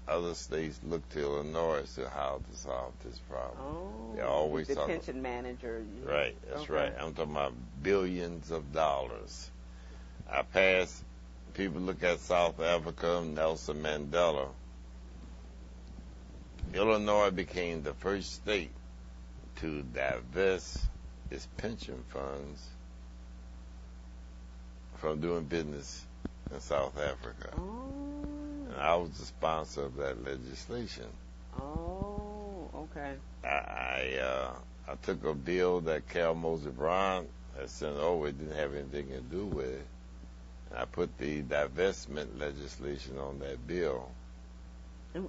other states look to Illinois as to how to solve this problem. Oh, they always the talk pension manager. Right, that's right. I'm talking about billions of dollars. I passed, people look at South Africa, Nelson Mandela. Illinois became the first state to divest its pension funds from doing business in South Africa. Oh. And I was the sponsor of that legislation. Oh, okay. I took a bill that Cal Mosley Brown had sent over. It didn't have anything to do with it. And I put the divestment legislation on that bill. And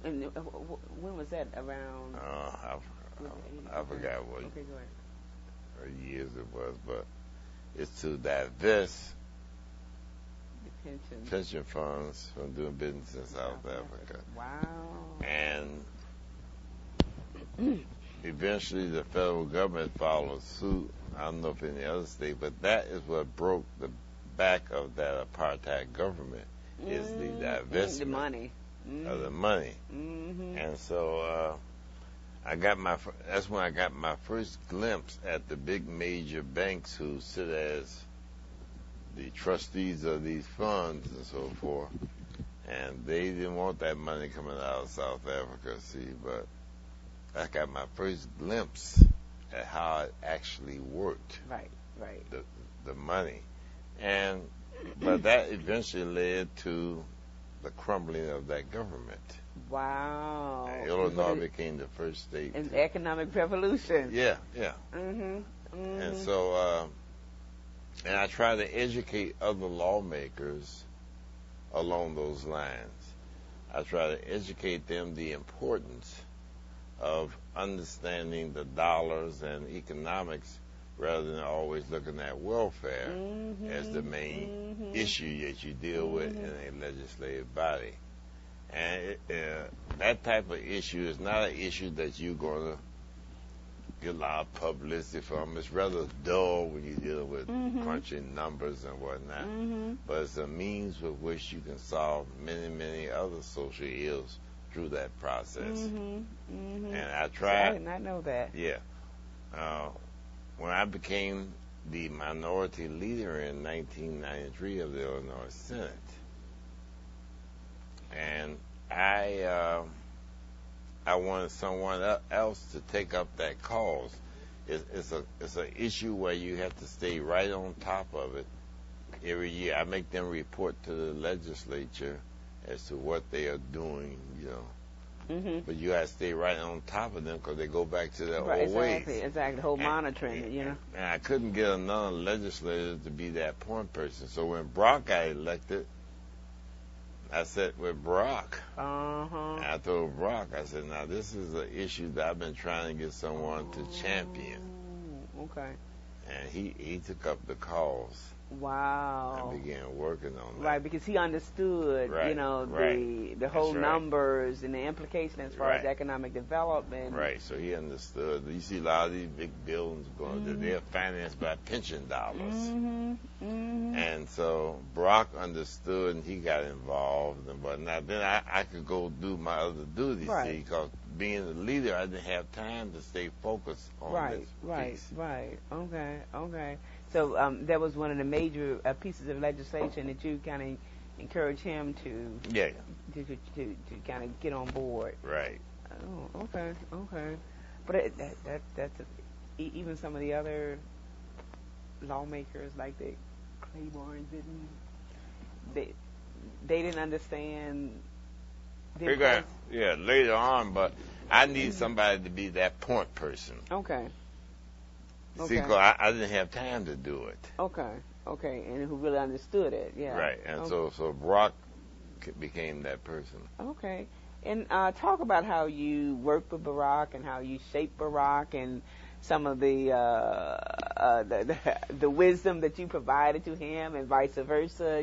when was that around? I forgot what Okay, go ahead. Years it was, but it's to divest pension funds from doing business in South Africa. Wow. And eventually the federal government followed suit. I don't know if any other state, but that is what broke the back of that apartheid government, is the divestment the money. of the money. And so that's when I got my first glimpse at the big major banks who sit as the trustees of these funds and so forth, and they didn't want that money coming out of South Africa, see, but I got my first glimpse at how it actually worked. Right. The money. But that eventually led to the crumbling of that government. Wow. Illinois became the first state. An economic revolution. Yeah. And so, and I try to educate other lawmakers along those lines. I try to educate them the importance of understanding the dollars and economics rather than always looking at welfare as the main issue that you deal with in a legislative body. And that type of issue is not an issue that you're going to get a lot of publicity from. It's rather dull when you're dealing with crunching numbers and whatnot. But it's a means with which you can solve many, many other social ills through that process. And I tried. I did not know that. Yeah. When I became the minority leader in 1993 of the Illinois Senate, and I wanted someone else to take up that cause. It's an issue where you have to stay right on top of it every year. I make them report to the legislature as to what they are doing, But you got to stay right on top of them because they go back to their old ways. Exactly. The whole monitoring, And I couldn't get another legislator to be that point person. So when Brock got elected, I sat with Brock. And I told Brock, I said, now this is an issue that I've been trying to get someone to champion. Okay. And he took up the cause. Wow. And began working on that. Right, because he understood, the whole numbers and the implication as far as economic development. Right, so he understood. You see a lot of these big buildings going, they're financed by pension dollars. And so Brock understood and he got involved and whatnot. Then I could go do my other duties, see, because being the leader, I didn't have time to stay focused on this piece. Right. Okay. So that was one of the major pieces of legislation that you kind of encouraged him to kind of get on board. Right. Oh, okay. But that's even some of the other lawmakers like the Claibornes they didn't understand Later on, but I need somebody to be that point person. Okay. See, 'cause I didn't have time to do it. Okay, and who really understood it, yeah. Right, and so Brock became that person. Okay, and talk about how you worked with Barack and how you shaped Barack and some of the wisdom that you provided to him and vice versa.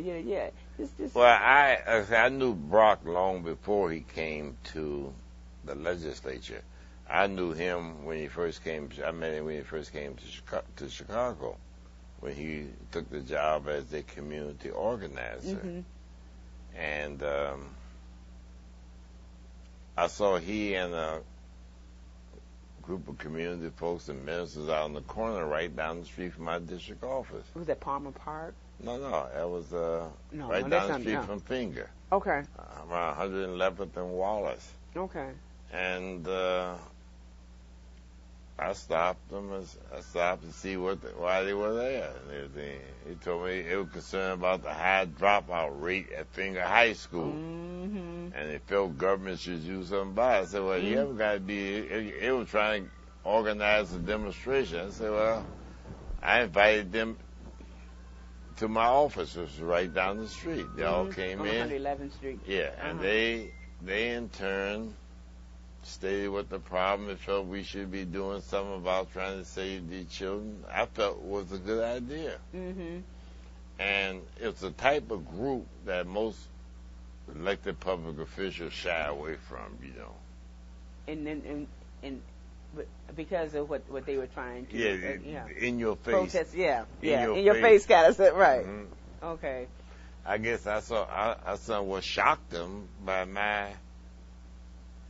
Just. Well, I knew Brock long before he came to the legislature. I knew him when he first came. I met him when he first came to Chicago, when he took the job as a community organizer. Mm-hmm. And I saw he and a group of community folks and ministers out on the corner right down the street from my district office. Was that Palmer Park? No, that was right down the street from Finger. Okay. Around 111th and Wallace. Okay. And I stopped them. I stopped to see why they were there and everything. He told me they were concerned about the high dropout rate at Finger High School. Mm-hmm. And they felt government should do something about it. I said, well, you haven't got to be. They were trying to organize a demonstration. I said, well, I invited them to my office, which was right down the street. They all came in. 111th Street. Yeah, and they in turn stated what the problem they felt we should be doing something about trying to save these children. I felt was a good idea. Mm-hmm. And it's a type of group that most elected public officials shy away from, And because of what they were trying to in your face. Protest, in your face kind of stuff, right. Mm-hmm. Okay. I guess I saw what shocked them by my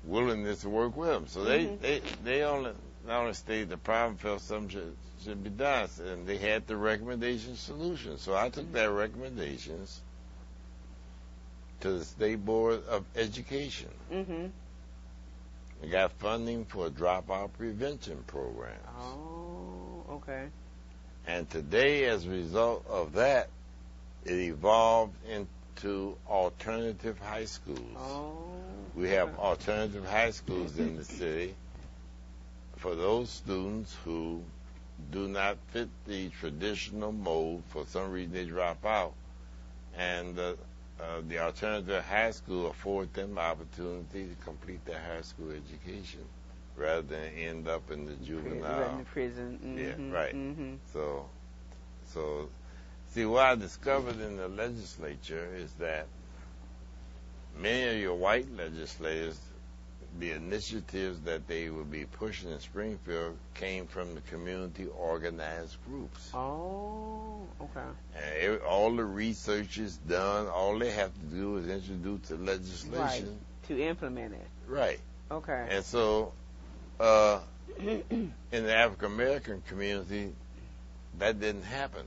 willingness to work with them. So they only not only stated the problem, felt something should be done, and they had the recommendation solution. So I took their recommendations to the State Board of Education. Mm-hmm. We got funding for a dropout prevention program. Oh, okay. And today, as a result of that, it evolved into alternative high schools. Oh. We have alternative high schools in the city for those students who do not fit the traditional mold. For some reason, they drop out. And the alternative high school affords them the opportunity to complete their high school education rather than end up in the juvenile. In the prison. Mm-hmm. Yeah, right. Mm-hmm. So, see, what I discovered in the legislature is that many of your white legislators, the initiatives that they would be pushing in Springfield came from the community organized groups. Oh, okay. And all the research is done. All they have to do is introduce the legislation. Right, to implement it. Right. Okay. And so, in the African American community, that didn't happen.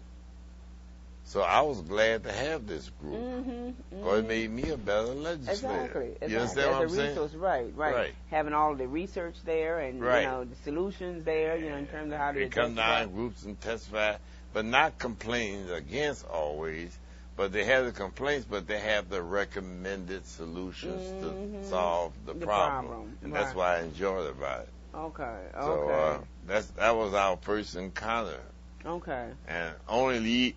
So I was glad to have this group. Or it made me a better legislator. Exactly. You understand what I'm saying? As a resource, right. Having all the research there and the solutions there, in terms of how to come down in groups and testify, but not complaining against always. But they have the complaints, but they have the recommended solutions to solve the problem. And that's why I enjoyed about it. Okay. So that was our first encounter. Okay. And only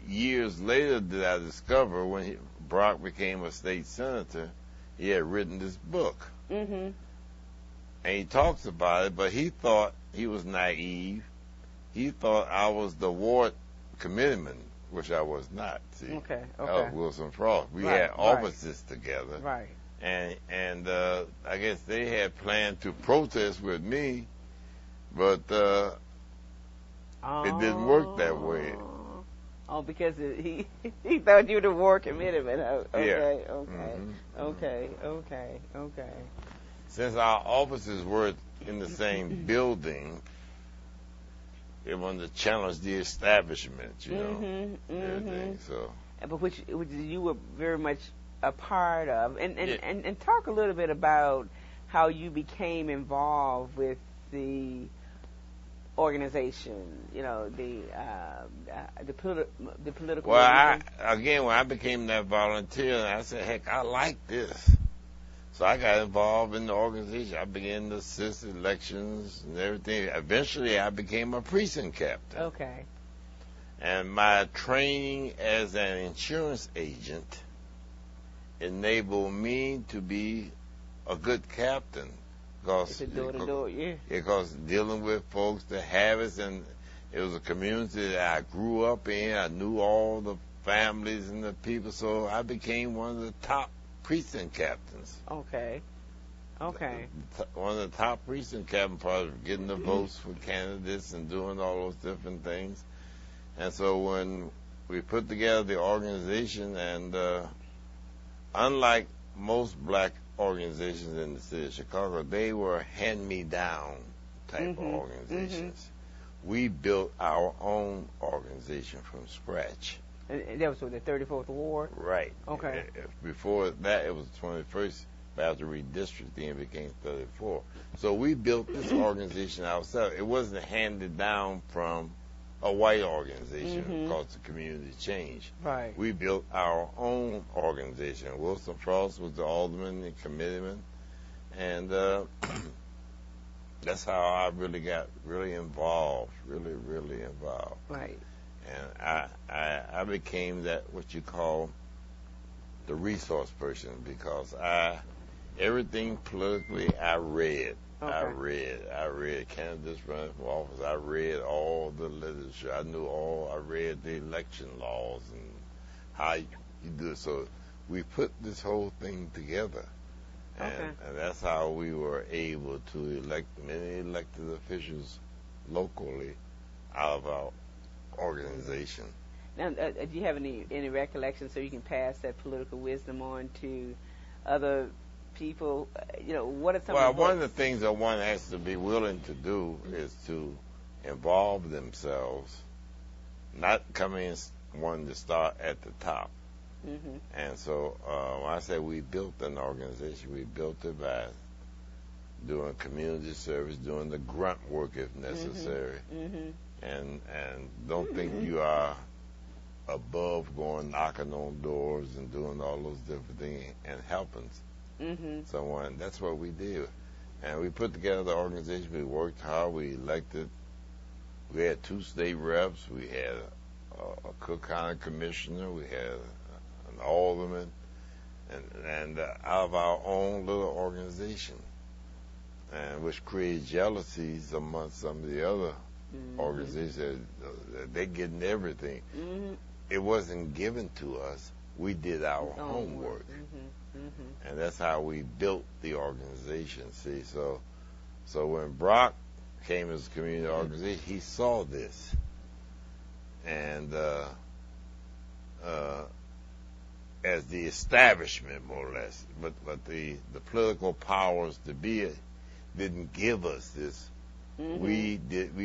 years later did I discover when Brock became a state senator, he had written this book. Mm-hmm. And he talks about it, but he thought he was naive. He thought I was the ward committeeman, which I was not. See, okay. That was Wilson Frost. We had offices together. Right. And I guess they had planned to protest with me, but it didn't work that way. Oh, because he thought you were the war commitment. Okay, okay. Since our offices were in the same building, it wanted to challenge the establishment, everything. So, but which you were very much a part of, and talk a little bit about how you became involved with the organization, the political. Well, when I became that volunteer, I said, heck, I like this. So I got involved in the organization. I began to assist elections and everything. Eventually, I became a precinct captain. Okay. And my training as an insurance agent enabled me to be a good captain. Because dealing with folks, the habits, and it was a community that I grew up in. I knew all the families and the people, so I became one of the top precinct captains. Okay. Okay. One of the top precinct captains, part of getting the votes for candidates and doing all those different things. And so when we put together the organization, and unlike most black organizations in the city of Chicago, they were hand-me-down type of organizations. We built our own organization from scratch. And that was with the 34th Ward? Right. Okay. Before that, it was 21st, but after redistricting, it became 34. So we built this organization ourselves. It wasn't handed down from a white organization called the Community Change. Right. We built our own organization. Wilson Frost was the alderman and committeeman, and that's how I really got involved, really involved. Right. And I became that, what you call, the resource person, because everything politically I read. Okay. I read candidates running for office. I read all the literature. I read the election laws and how you do it. So we put this whole thing together. And that's how we were able to elect many elected officials locally out of our organization. Now, do you have any recollection so you can pass that political wisdom on to other people? What are some one of the things that one has to be willing to do is to involve themselves, not come in wanting to start at the top. And so when I say we built an organization, we built it by doing community service, doing the grunt work if necessary, and don't think you are above going knocking on doors and doing all those different things and helping someone. That's what we did. And we put together the organization. We worked hard. We elected. We had 2 state reps. We had a Cook County commissioner. We had an alderman, and out of our own little organization, and which created jealousies amongst some of the other organizations. They're getting everything. It wasn't given to us. We did our homework. And that's how we built the organization. See, so when Brock came as a community organization, he saw this, and as the establishment, more or less, but the political powers to be didn't give us this. We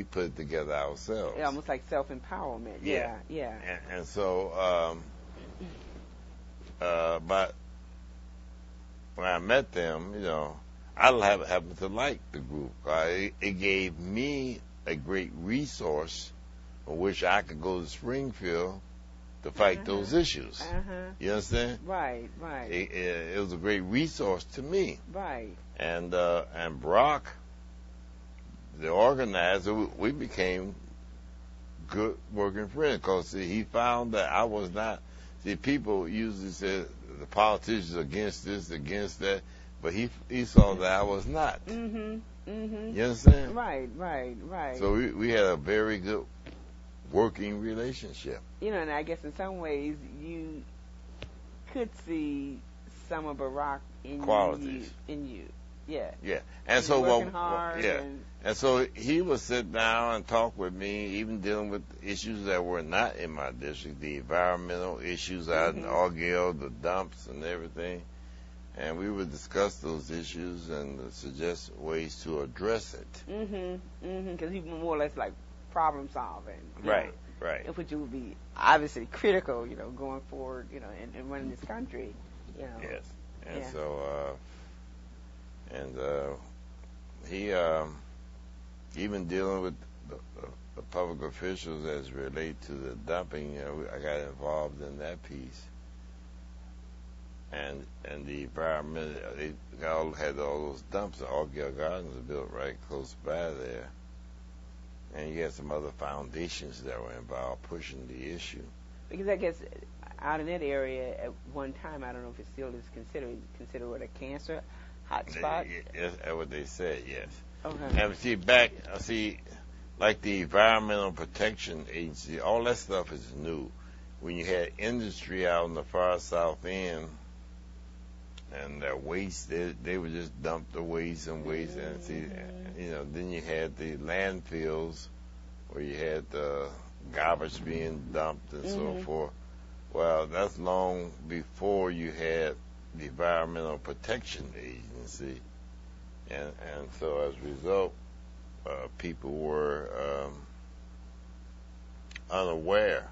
put it together ourselves. Yeah, almost like self-empowerment. Yeah. And so, but when I met them, I happened to like the group. It gave me a great resource on which I could go to Springfield to fight those issues. You understand? Right. It was a great resource to me. Right. And Brock, the organizer, we became good working friends, because he found that I was not. See, people usually say the politicians against this, against that, but he saw that I was not. You understand? Right. So we had a very good working relationship. And I guess in some ways you could see some of Barack in qualities in you. Yeah. And so working hard. And so he would sit down and talk with me, even dealing with issues that were not in my district, the environmental issues out in Argyle, the dumps and everything. And we would discuss those issues and suggest ways to address it. Because he was more or less like problem solving. Right. Which would be obviously critical, going forward, and running this country. Yes. And so, he, even dealing with the public officials as relate to the dumping, I got involved in that piece. and the environment, they all had all those dumps. Argyle Gardens was built right close by there, and you had some other foundations that were involved pushing the issue. Because I guess out in that area at one time, I don't know if it still is considered what, a cancer hotspot. That's what they said. Yes. Okay. And see, like the Environmental Protection Agency, all that stuff is new. When you had industry out in the far south end, and their waste, they would just dump the waste and see, then you had the landfills where you had the garbage being dumped and so forth. Well, that's long before you had the Environmental Protection Agency, and so as a result, people were unaware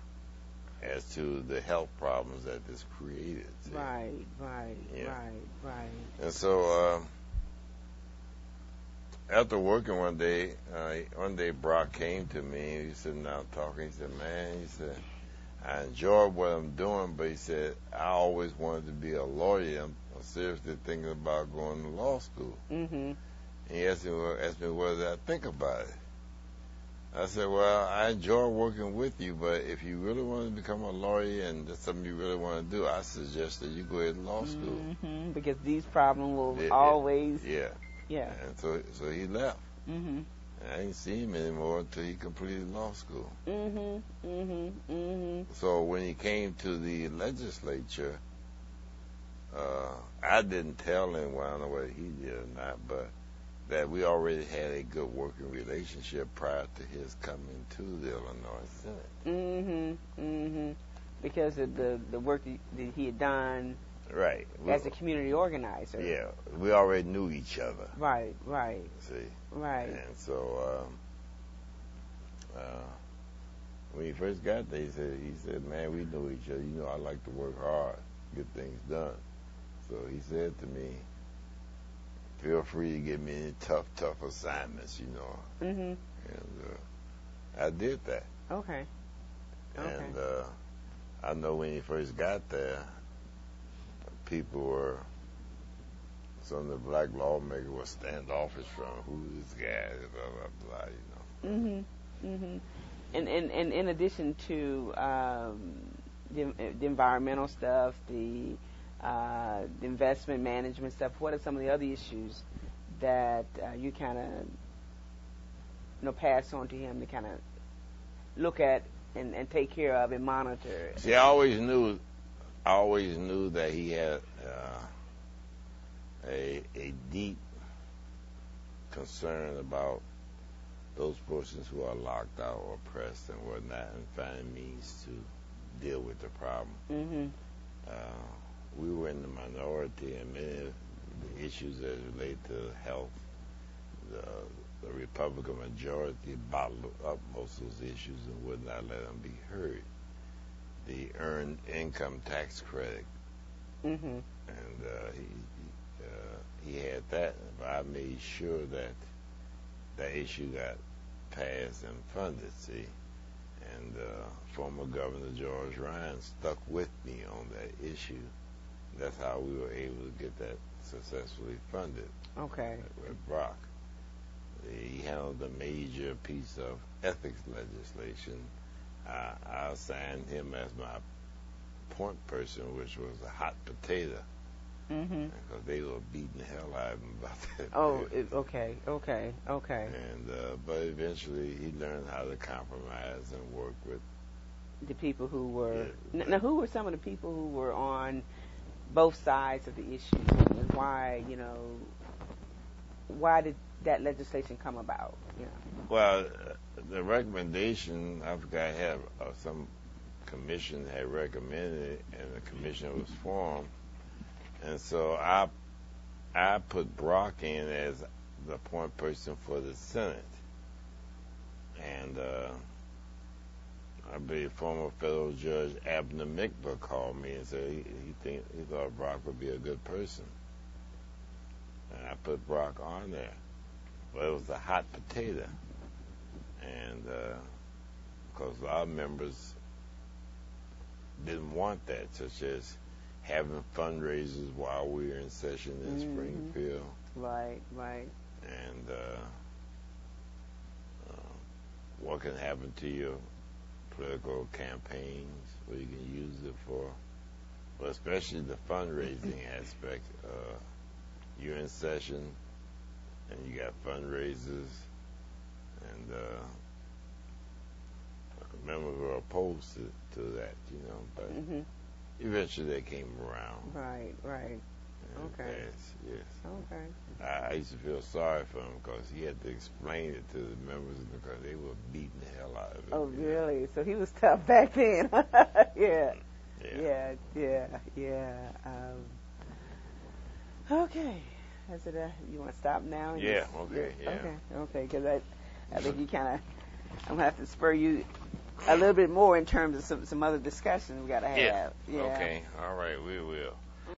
as to the health problems that this created. See? Right. And so after working one day Brock came to me and he was sitting down talking. He said, man, he said, I enjoy what I'm doing, but he said, I always wanted to be a lawyer. I'm seriously thinking about going to law school. Mm-hmm. And he asked me what did I think about it. I said, well, I enjoy working with you, but if you really want to become a lawyer and that's something you really want to do, I suggest that you go ahead to law school. Mm-hmm. Because these problems will always... Yeah. And so he left. Mm-hmm. And I didn't see him anymore until he completed law school. Mm-hmm. So when he came to the legislature, I didn't tell him, well, I don't know whether he did or not, but that we already had a good working relationship prior to his coming to the Illinois Senate. Because of the work that he had done, right, as a community organizer. Yeah, we already knew each other. Right. See, right. And so when he first got there, he said, man, we know each other. You know, I like to work hard, get things done. So he said to me, feel free to give me any tough assignments, And I did that. Okay. And I know when he first got there, some of the black lawmakers were standoffish from who's this guy, blah, blah, blah, And in addition to the environmental stuff, the investment management stuff, what are some of the other issues that you kind of pass on to him to kind of look at and take care of and monitor? See, I always knew that he had a deep concern about those persons who are locked out or oppressed and whatnot, and finding means to deal with the problem. We were in the minority, and many of the issues that relate to health, the Republican majority bottled up most of those issues and would not let them be heard. The earned income tax credit, and he had that, but I made sure that that issue got passed and funded, see. And former Governor George Ryan stuck with me on that issue. That's how we were able to get that successfully funded. Okay. With Brock. He handled a major piece of ethics legislation. I assigned him as my point person, which was a hot potato. Because they were beating the hell out of him about that. Oh, okay. And but eventually he learned how to compromise and work with the people who were. Now, who were some of the people who were on both sides of the issue, and why did that legislation come about? Well, the recommendation, I forgot, some commission had recommended it, and the commission was formed. And so I put Brock in as the point person for the Senate. And I believe former federal judge Abner Mikva called me and said he thought Brock would be a good person. And I put Brock on there. But it was a hot potato. And because our members didn't want that, such as having fundraisers while we were in session in Springfield. Right, right. And what can happen to your political campaigns, what you can use it for, but especially the fundraising aspect. You're in session, and you got fundraisers, and members were opposed to that, but eventually they came around. Right, right. Okay. Yes. Okay. I used to feel sorry for him because he had to explain it to the members because they were beating the hell out of him. Oh, really? So he was tough back then. Yeah. Okay. Is it you want to stop now? Yeah. Okay. Yeah. Okay. Because I think you kind of, I'm gonna have to spur you a little bit more in terms of some other discussion we got to have. Yeah. Okay. All right. We will.